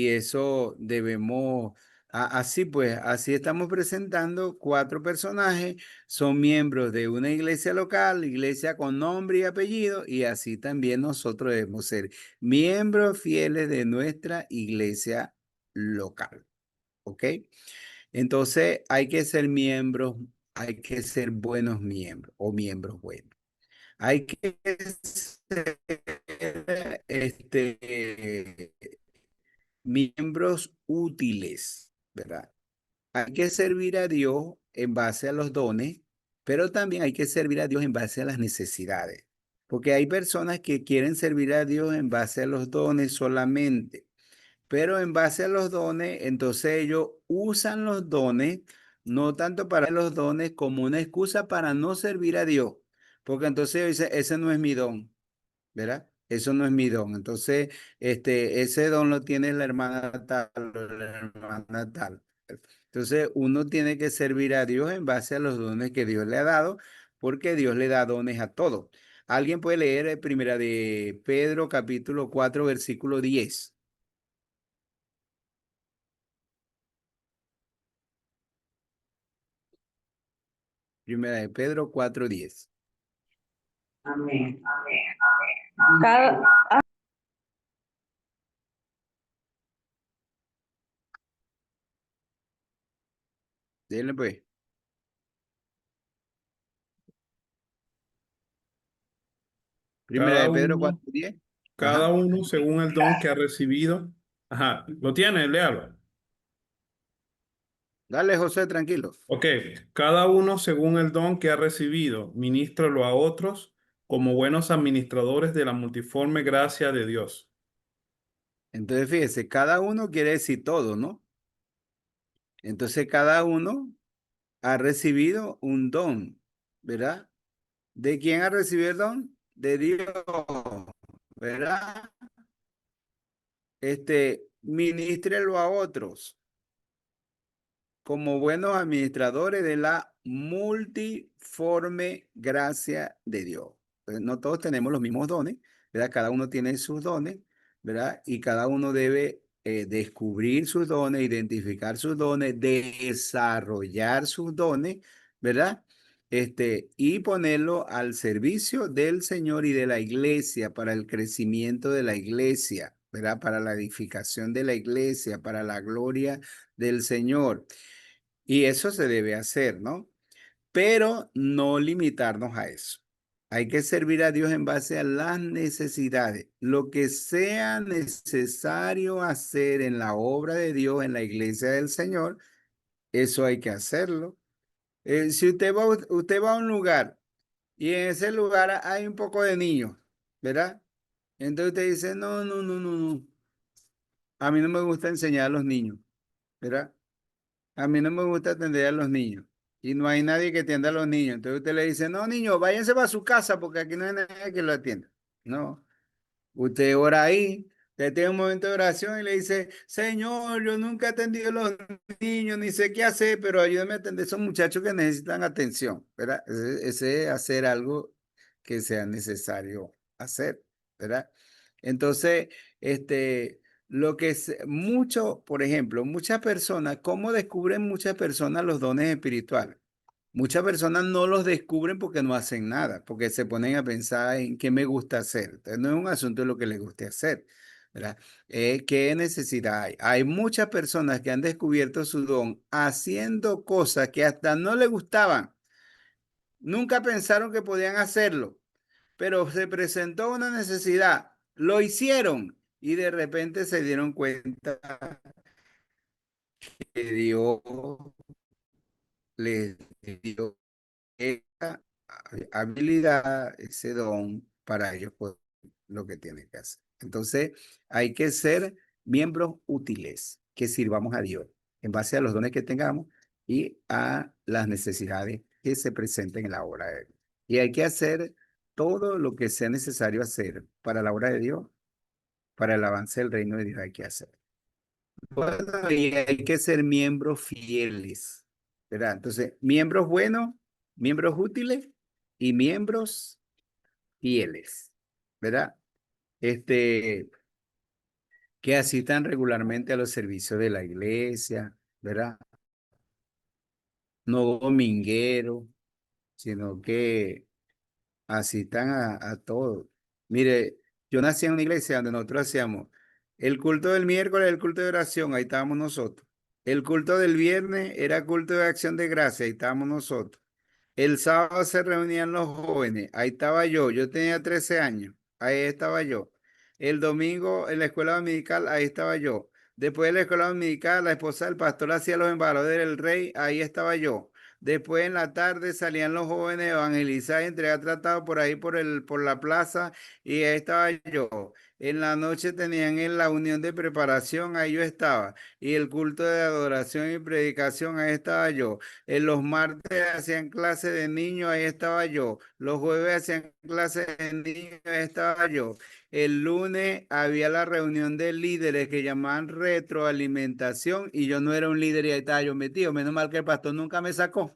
eso debemos, así pues, así estamos presentando 4 personajes, son miembros de una iglesia local, iglesia con nombre y apellido, y así también nosotros debemos ser miembros fieles de nuestra iglesia local. ¿Ok? Entonces hay que ser miembros, hay que ser buenos miembros o miembros buenos. Hay que ser miembros útiles, ¿verdad? Hay que servir a Dios en base a los dones, pero también hay que servir a Dios en base a las necesidades. Porque hay personas que quieren servir a Dios en base a los dones solamente, pero en base a los dones, entonces ellos usan los dones, no tanto para los dones como una excusa para no servir a Dios. Porque entonces dice, ese no es mi don, ¿verdad? Eso no es mi don. Entonces, ese don lo tiene la hermana tal o la hermana tal. Entonces, uno tiene que servir a Dios en base a los dones que Dios le ha dado, porque Dios le da dones a todos. Alguien puede leer Primera de Pedro, capítulo 4, versículo 10. Primera de Pedro 4:10. Amén. Cada, Denle pues. Primera Cada de Pedro uno, 4:10. cada Ajá. uno según el don que ha recibido. Ajá, ¿lo tiene? Léalo. Dale, José, tranquilo. Ok, cada uno según el don que ha recibido, ministralo a otros como buenos administradores de la multiforme gracia de Dios. Entonces, fíjese, cada uno quiere decir todo, ¿no? Entonces, cada uno ha recibido un don, ¿verdad? ¿De quién ha recibido el don? De Dios, ¿verdad? Ministrelo a otros como buenos administradores de la multiforme gracia de Dios. No todos tenemos los mismos dones, ¿verdad? Cada uno tiene sus dones, ¿verdad? Y cada uno debe descubrir sus dones, identificar sus dones, desarrollar sus dones, ¿verdad? Y ponerlo al servicio del Señor y de la iglesia para el crecimiento de la iglesia, ¿verdad? Para la edificación de la iglesia, para la gloria del Señor. Y eso se debe hacer, ¿no? Pero no limitarnos a eso. Hay que servir a Dios en base a las necesidades. Lo que sea necesario hacer en la obra de Dios, en la iglesia del Señor, eso hay que hacerlo. Si usted va a un lugar y en ese lugar hay un poco de niños, ¿verdad? Entonces usted dice, no, no, no, no, no. A mí no me gusta enseñar a los niños, ¿verdad? A mí no me gusta atender a los niños y no hay nadie que atienda a los niños. Entonces usted le dice, no, niño, váyanse para su casa porque aquí no hay nadie que lo atienda. No, usted ora ahí, usted tiene un momento de oración y le dice, Señor, yo nunca he atendido a los niños, ni sé qué hacer, pero ayúdame a atender a esos muchachos que necesitan atención, ¿verdad? Ese es hacer algo que sea necesario hacer, ¿verdad? Entonces, lo que es mucho, por ejemplo, muchas personas, ¿cómo descubren muchas personas los dones espirituales? Muchas personas no los descubren porque no hacen nada, porque se ponen a pensar en qué me gusta hacer. Entonces, no es un asunto de lo que les guste hacer, ¿verdad? ¿Qué necesidad hay? Hay muchas personas que han descubierto su don haciendo cosas que hasta no les gustaban. Nunca pensaron que podían hacerlo, pero se presentó una necesidad, lo hicieron y de repente se dieron cuenta que Dios les dio esa habilidad, ese don para ellos poder lo que tienen que hacer. Entonces, hay que ser miembros útiles, que sirvamos a Dios en base a los dones que tengamos y a las necesidades que se presenten en la obra de Dios. Y hay que hacer todo lo que sea necesario hacer para la obra de Dios, para el avance del reino de Dios hay que hacer. Bueno, y hay que ser miembros fieles, ¿verdad? Entonces, miembros buenos, miembros útiles y miembros fieles, ¿verdad? Este, que asistan regularmente a los servicios de la iglesia, ¿verdad? No domingueros, sino que asistan a todo. Mire, yo nací en una iglesia donde nosotros hacíamos el culto del miércoles, el culto de oración, ahí estábamos nosotros. El culto del viernes era culto de acción de gracia, ahí estábamos nosotros. El sábado se reunían los jóvenes, ahí estaba yo tenía 13 años, ahí estaba yo. El domingo en la escuela dominical, ahí estaba yo. Después de la escuela dominical, la esposa del pastor hacía los embajadores del rey, ahí estaba yo. Después en la tarde salían los jóvenes a evangelizar y entregar tratados por ahí por la plaza y ahí estaba yo. En la noche tenían en la unión de preparación, ahí yo estaba. Y el culto de adoración y predicación, ahí estaba yo. En los martes hacían clase de niños, ahí estaba yo. Los jueves hacían clase de niños, ahí estaba yo. El lunes había la reunión de líderes que llamaban retroalimentación y yo no era un líder y ahí estaba yo metido. Menos mal que el pastor nunca me sacó.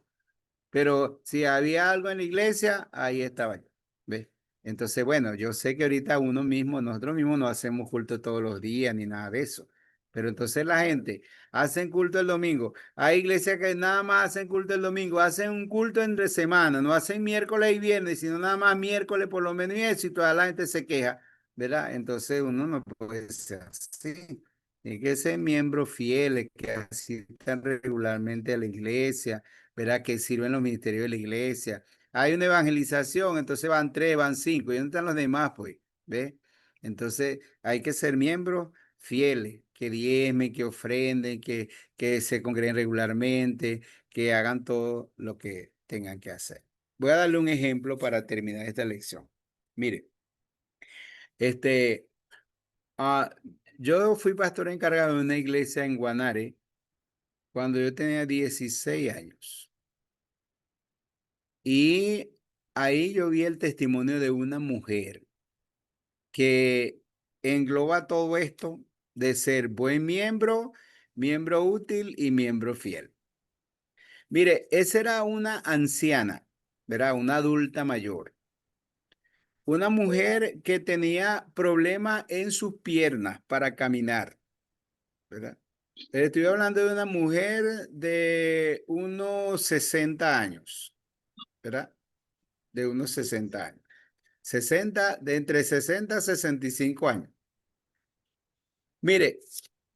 Pero si había algo en la iglesia, ahí estaba yo. ¿Ves? Entonces, bueno, yo sé que ahorita nosotros mismos no hacemos culto todos los días ni nada de eso. Pero entonces la gente hacen culto el domingo. Hay iglesias que nada más hacen culto el domingo, hacen un culto entre semana, no hacen miércoles y viernes, sino nada más miércoles por lo menos y eso, y toda la gente se queja, ¿verdad? Entonces uno no puede ser así. Tiene que ser miembros fieles, que asistan regularmente a la iglesia, ¿verdad? Que sirven los ministerios de la iglesia. Hay una evangelización, entonces van 3, van 5, y ¿dónde están los demás, pues? ¿Ves? Entonces hay que ser miembros fieles, que diezmen, que ofrenden, que se congreguen regularmente, que hagan todo lo que tengan que hacer. Voy a darle un ejemplo para terminar esta lección. Mire, este, ah, yo fui pastor encargado de una iglesia en Guanare cuando yo tenía 16 años. Y ahí yo vi el testimonio de una mujer que engloba todo esto de ser buen miembro, miembro útil y miembro fiel. Mire, esa era una anciana, ¿verdad? Una adulta mayor. Una mujer que tenía problemas en sus piernas para caminar, ¿verdad? Estoy hablando de una mujer de unos 60 años, ¿verdad? De unos 60 años. 60, de entre 60 a 65 años. Mire,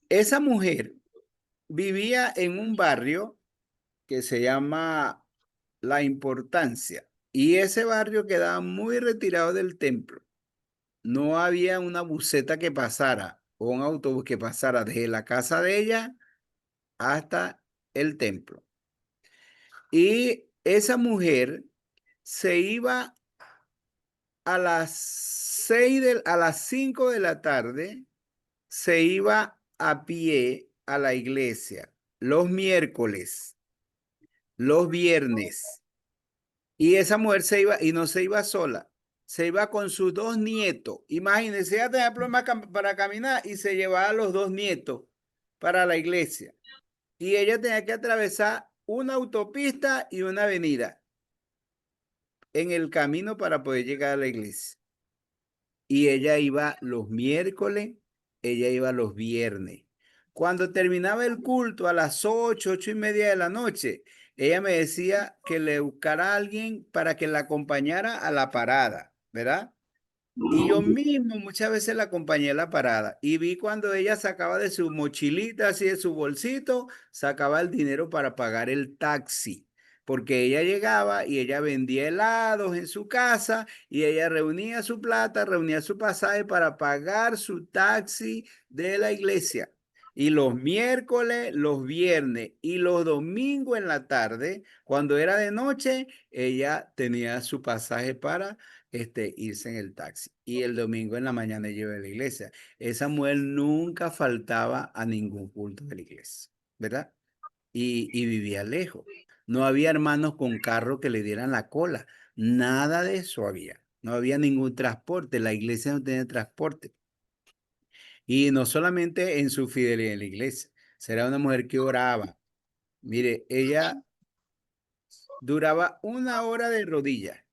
esa mujer vivía en un barrio que se llama La Importancia, y ese barrio quedaba muy retirado del templo. No había una buseta que pasara o un autobús que pasara desde la casa de ella hasta el templo. Y esa mujer se iba a las 5 de la tarde, se iba a pie a la iglesia los miércoles, los viernes. Y esa mujer se iba, y no se iba sola, se iba con sus 2 nietos. Imagínense, ella tenía problemas para caminar y se llevaba a los 2 nietos para la iglesia. Y ella tenía que atravesar una autopista y una avenida en el camino para poder llegar a la iglesia. Y ella iba los miércoles, ella iba los viernes. Cuando terminaba el culto a las 8, 8:30 de la noche, ella me decía que le buscara a alguien para que la acompañara a la parada, ¿verdad? Y yo mismo muchas veces la acompañé a la parada y vi cuando ella sacaba de su mochilita, así de su bolsito, sacaba el dinero para pagar el taxi, porque ella llegaba y ella vendía helados en su casa y ella reunía su plata, reunía su pasaje para pagar su taxi de la iglesia. Y los miércoles, los viernes y los domingos en la tarde, cuando era de noche, ella tenía su pasaje para irse en el taxi. Y el domingo en la mañana yo iba a la iglesia. Esa mujer nunca faltaba a ningún culto de la iglesia, ¿verdad? Y vivía lejos. No había hermanos con carro que le dieran la cola. Nada de eso había. No había ningún transporte. La iglesia no tenía transporte. Y no solamente en su fidelidad en la iglesia. Será una mujer que oraba. Mire, ella duraba 1 hora de rodillas.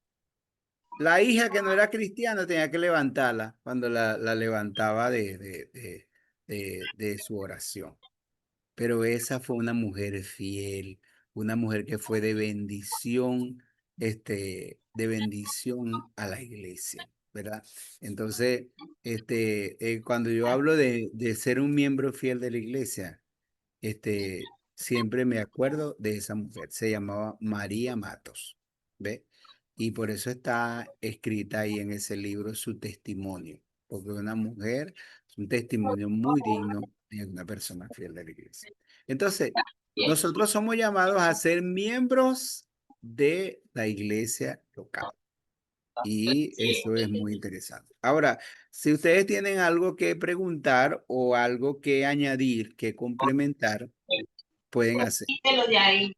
La hija que no era cristiana tenía que levantarla cuando la levantaba de su oración. Pero esa fue una mujer fiel, una mujer que fue de bendición a la iglesia, ¿verdad? Entonces, cuando yo hablo de ser un miembro fiel de la iglesia, siempre me acuerdo de esa mujer. Se llamaba María Matos, ¿ve? Y por eso está escrita ahí en ese libro su testimonio, porque una mujer es un testimonio muy digno de una persona fiel de la iglesia. Entonces, nosotros somos llamados a ser miembros de la iglesia local. Y eso es muy interesante. Ahora, si ustedes tienen algo que preguntar o algo que añadir, que complementar, pueden hacer. Quítelo de ahí.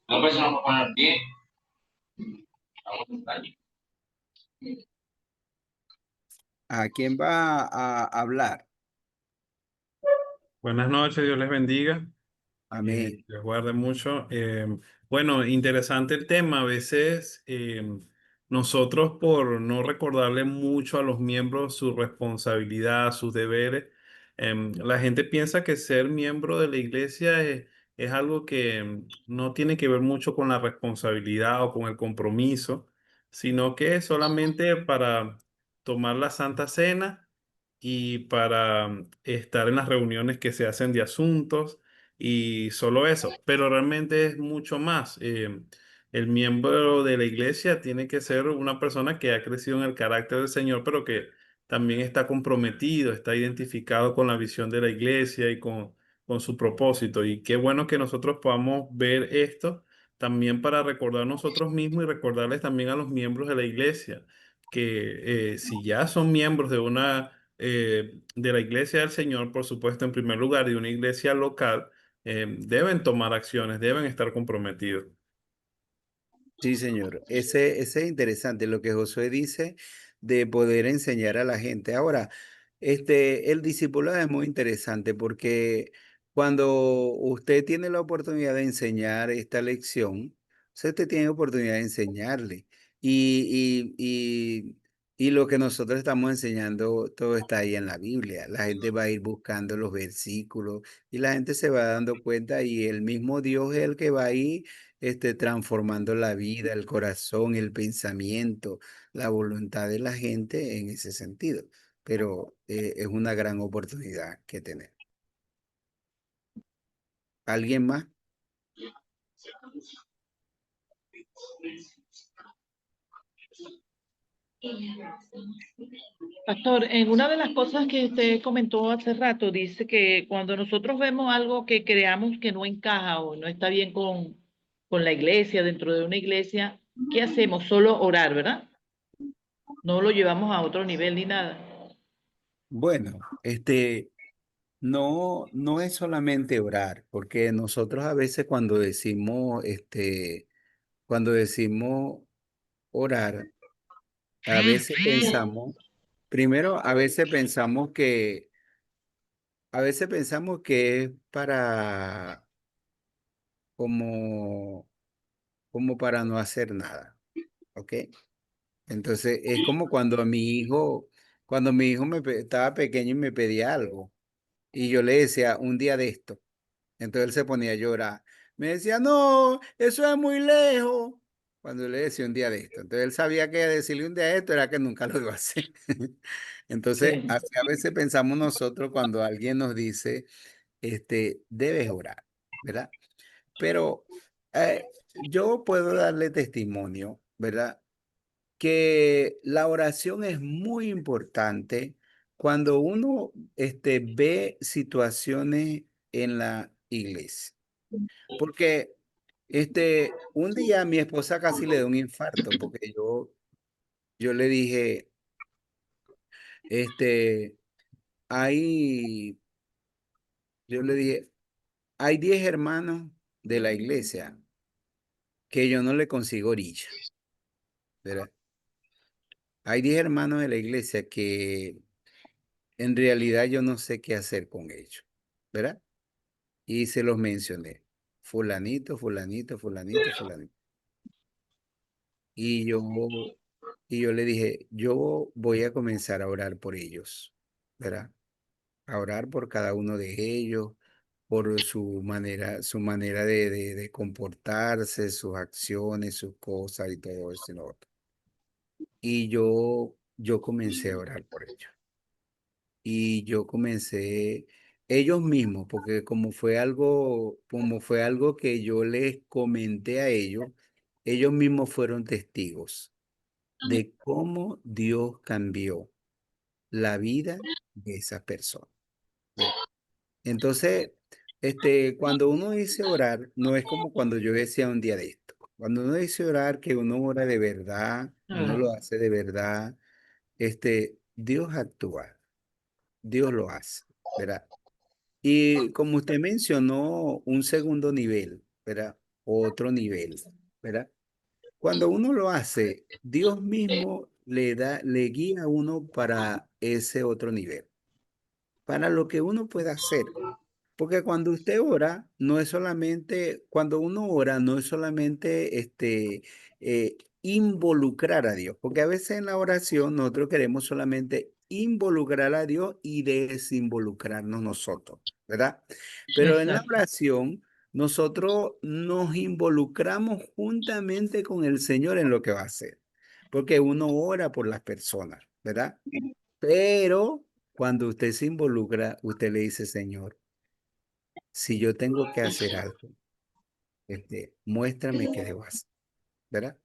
No, pues no vamos a poner bien. ¿A quién va a hablar? Buenas noches, Dios les bendiga. Amén. Les guarde mucho. Bueno, interesante el tema. A veces nosotros por no recordarle mucho a los miembros su responsabilidad, sus deberes, la gente piensa que ser miembro de la iglesia es algo que no tiene que ver mucho con la responsabilidad o con el compromiso, sino que es solamente para tomar la Santa Cena y para estar en las reuniones que se hacen de asuntos y solo eso, pero realmente es mucho más. El miembro de la iglesia tiene que ser una persona que ha crecido en el carácter del Señor, pero que también está comprometido, está identificado con la visión de la iglesia y con su propósito. Y qué bueno que nosotros podamos ver esto también para recordar nosotros mismos y recordarles también a los miembros de la iglesia que si ya son miembros de la iglesia del Señor, por supuesto, en primer lugar, de una iglesia local, deben tomar acciones, deben estar comprometidos. Sí, señor. Ese es interesante lo que Josué dice de poder enseñar a la gente. Ahora, el discipulado es muy interesante porque cuando usted tiene la oportunidad de enseñar esta lección, usted tiene oportunidad de enseñarle. Y, y, y lo que nosotros estamos enseñando, todo está ahí en la Biblia. La gente va a ir buscando los versículos y la gente se va dando cuenta y el mismo Dios es el que va a ir transformando la vida, el corazón, el pensamiento, la voluntad de la gente en ese sentido. Pero es una gran oportunidad que tener. ¿Alguien más? Pastor, en una de las cosas que usted comentó hace rato, dice que cuando nosotros vemos algo que creamos que no encaja o no está bien con la iglesia, dentro de una iglesia, ¿qué hacemos? Solo orar, ¿verdad? No lo llevamos a otro nivel ni nada. Bueno, no es solamente orar, porque nosotros a veces cuando decimos orar, a veces pensamos, primero, a veces pensamos que es para como, como para no hacer nada, ¿ok? Entonces es como cuando mi hijo estaba pequeño y me pedía algo y yo le decía un día de esto, entonces él se ponía a llorar. Me decía, no, eso es muy lejos. Cuando yo le decía un día de esto, entonces él sabía que decirle un día de esto era que nunca lo iba a hacer. Entonces, Sí. así a veces pensamos nosotros cuando alguien nos dice, debes orar, ¿verdad? Pero yo puedo darle testimonio, ¿verdad? Que la oración es muy importante cuando uno ve situaciones en la iglesia. Porque un día a mi esposa casi le dio un infarto porque yo le dije, este, hay, yo le dije, hay 10 hermanos de la iglesia que yo no le consigo orilla, ¿verdad? Hay 10 hermanos de la iglesia que en realidad yo no sé qué hacer con ellos, ¿verdad? Y se los mencioné. Fulanito, fulanito, fulanito, fulanito. Y yo, y yo le dije, yo voy a comenzar a orar por ellos, ¿verdad? A orar por cada uno de ellos, por su manera de comportarse, sus acciones, sus cosas y todo eso y lo otro. Y yo comencé a orar por ellos. Y yo comencé ellos mismos, porque como fue algo que yo les comenté a ellos mismos fueron testigos de cómo Dios cambió la vida de esas personas. ¿Verdad? Entonces, cuando uno dice orar, no es como cuando yo decía un día de esto. Cuando uno dice orar, que uno ora de verdad, uno Ah, lo hace de verdad, Dios actúa, Dios lo hace, ¿verdad? Y como usted mencionó, un segundo nivel, ¿verdad? Otro nivel, ¿verdad? Cuando uno lo hace, Dios mismo le guía a uno para ese otro nivel, para lo que uno pueda hacer. Porque cuando uno ora, no es solamente involucrar a Dios, porque a veces en la oración nosotros queremos solamente involucrar a Dios y desinvolucrarnos nosotros, ¿verdad? Pero en la exacto. oración nosotros nos involucramos juntamente con el Señor en lo que va a hacer, porque uno ora por las personas, ¿verdad? Pero Cuando usted se involucra, usted le dice, Señor, si yo tengo que hacer algo, muéstrame qué debo hacer, ¿verdad?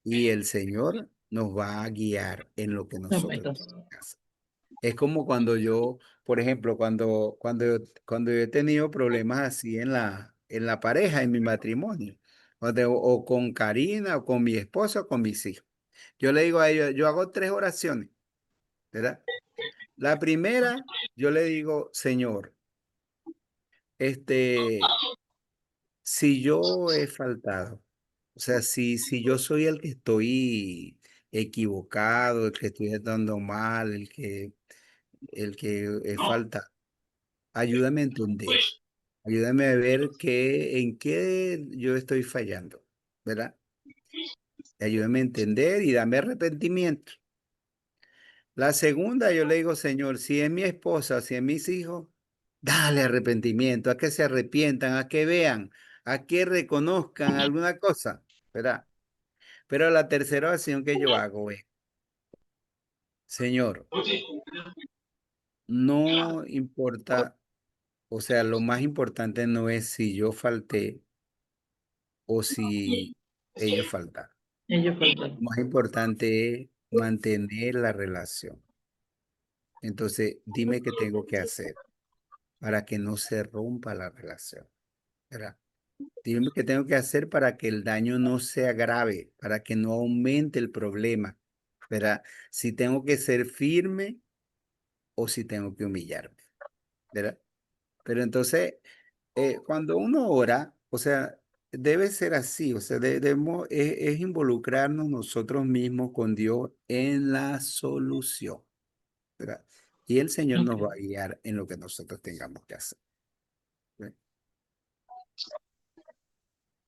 Y el Señor nos va a guiar en lo que nosotros tenemos que hacer. Es como cuando yo, por ejemplo, cuando yo he tenido problemas así en la pareja, en mi matrimonio, o con Karina, o con mi esposa, o con mis hijos. Yo le digo a ellos, yo hago 3 oraciones, ¿verdad? La primera, yo le digo, Señor, si yo he faltado, o sea, si yo soy el que estoy equivocado, el que estoy dando mal, el que falta, ayúdame a entender, ayúdame a ver en qué yo estoy fallando, ¿verdad? Ayúdame a entender y dame arrepentimiento. La segunda, yo le digo, Señor, si es mi esposa, si es mis hijos, dale arrepentimiento, a que se arrepientan, a que vean, a que reconozcan alguna cosa, ¿verdad? Pero la tercera oración que yo hago es, Señor, no importa, o sea, lo más importante no es si yo falté o si ellos faltaron. Ellos Lo faltan. más importante es mantener la relación. Entonces, dime qué tengo que hacer para que no se rompa la relación, ¿verdad? Dime qué tengo que hacer para que el daño no sea grave, para que no aumente el problema, ¿verdad? Si tengo que ser firme o si tengo que humillarme, ¿verdad? Pero entonces, cuando uno ora, o sea, debe ser así, o sea, es involucrarnos nosotros mismos con Dios en la solución, ¿verdad? Y el Señor nos va Ok. a guiar en lo que nosotros tengamos que hacer. ¿Ve?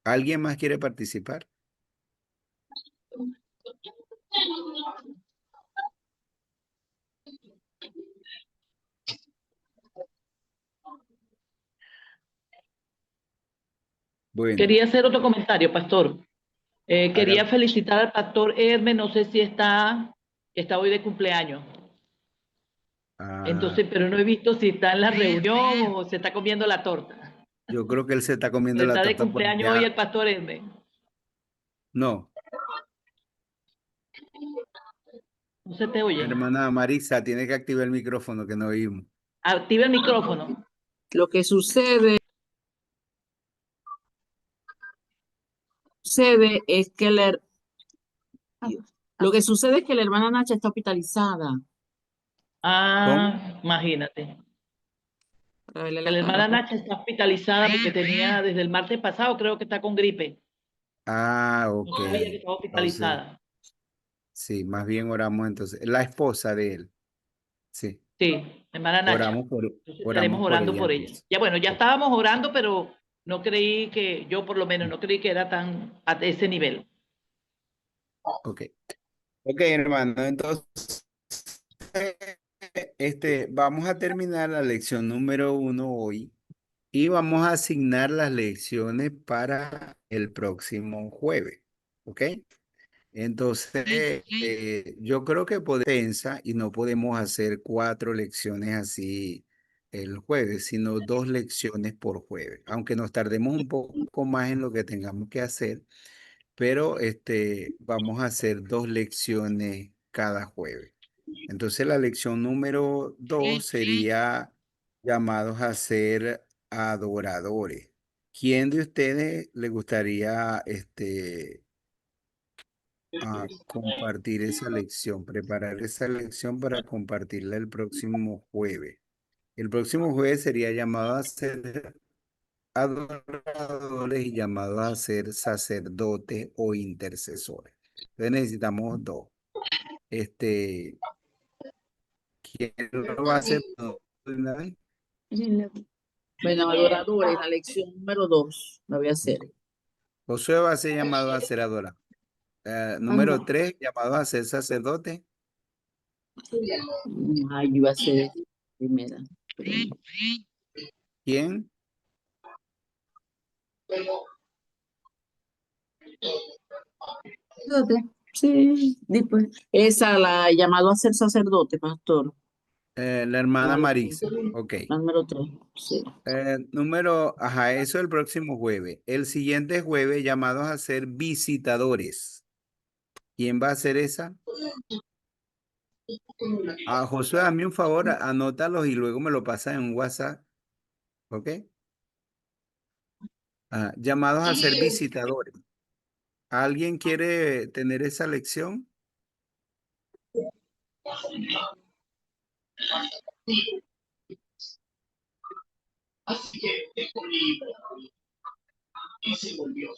¿Alguien más quiere participar? Bueno, Quería hacer otro comentario, pastor. Quería hágalo. felicitar al pastor Hermes, no sé si está hoy de cumpleaños. Ah, Entonces, pero no he visto si está en la reunión o se está comiendo la torta. yo creo que él se está comiendo Pero la está de torta por cumpleaños hoy allá. el pastor Hermes. No, No se te oye. hermana Marisa, tiene que activar el micrófono que no oímos. Activa el micrófono. Lo que sucede es que lo que sucede es que la hermana Nacha está hospitalizada. ¿Cómo? Imagínate. Para verle Que la la cara. hermana Nacha está hospitalizada porque tenía desde el martes pasado, creo que está con gripe. Ah, No ok. sabía que estaba Entonces, hospitalizada. sí, más bien oramos entonces. La esposa de él. Sí, Sí, la hermana Nacha. Entonces estaremos oramos por orando ella por ella. entonces. Ya bueno, ya Ok. estábamos orando, pero no creí que, yo por lo menos no creí que era tan a ese nivel. Ok, ok, hermano. Entonces, vamos a terminar la lección número 1 hoy y vamos a asignar las lecciones para el próximo jueves. ¿Ok? Entonces, yo creo que podemos y no podemos hacer 4 lecciones así el jueves, sino 2 lecciones por jueves, aunque nos tardemos un poco más en lo que tengamos que hacer, pero vamos a hacer 2 lecciones cada jueves. Entonces, la lección número 2 sería llamados a ser adoradores. ¿Quién de ustedes le gustaría a compartir esa lección, preparar esa lección para compartirla el próximo jueves? El próximo jueves sería llamado a ser adoradores y llamado a ser sacerdotes o intercesores. Entonces necesitamos 2. ¿Quién lo va a hacer de una vez? Bueno, adoradores, la lección número 2 la voy a hacer. Josué va a ser llamado a ser adorador. Número 3, llamado a ser sacerdote. Ay, yo iba a hacer primera. Pero ¿Quién? sacerdote, sí, después. Esa la llamado a ser sacerdote, pastor. La hermana Número Marisa. Ok. Número 3, sí. Ajá, eso el próximo jueves. El siguiente jueves, llamados a ser visitadores. ¿Quién va a hacer esa? A Josué, dame un favor, anótalos y luego me lo pasas en WhatsApp. ¿Ok? Llamados a ser visitadores. ¿Alguien quiere tener esa lección? Así que este libro y se volvió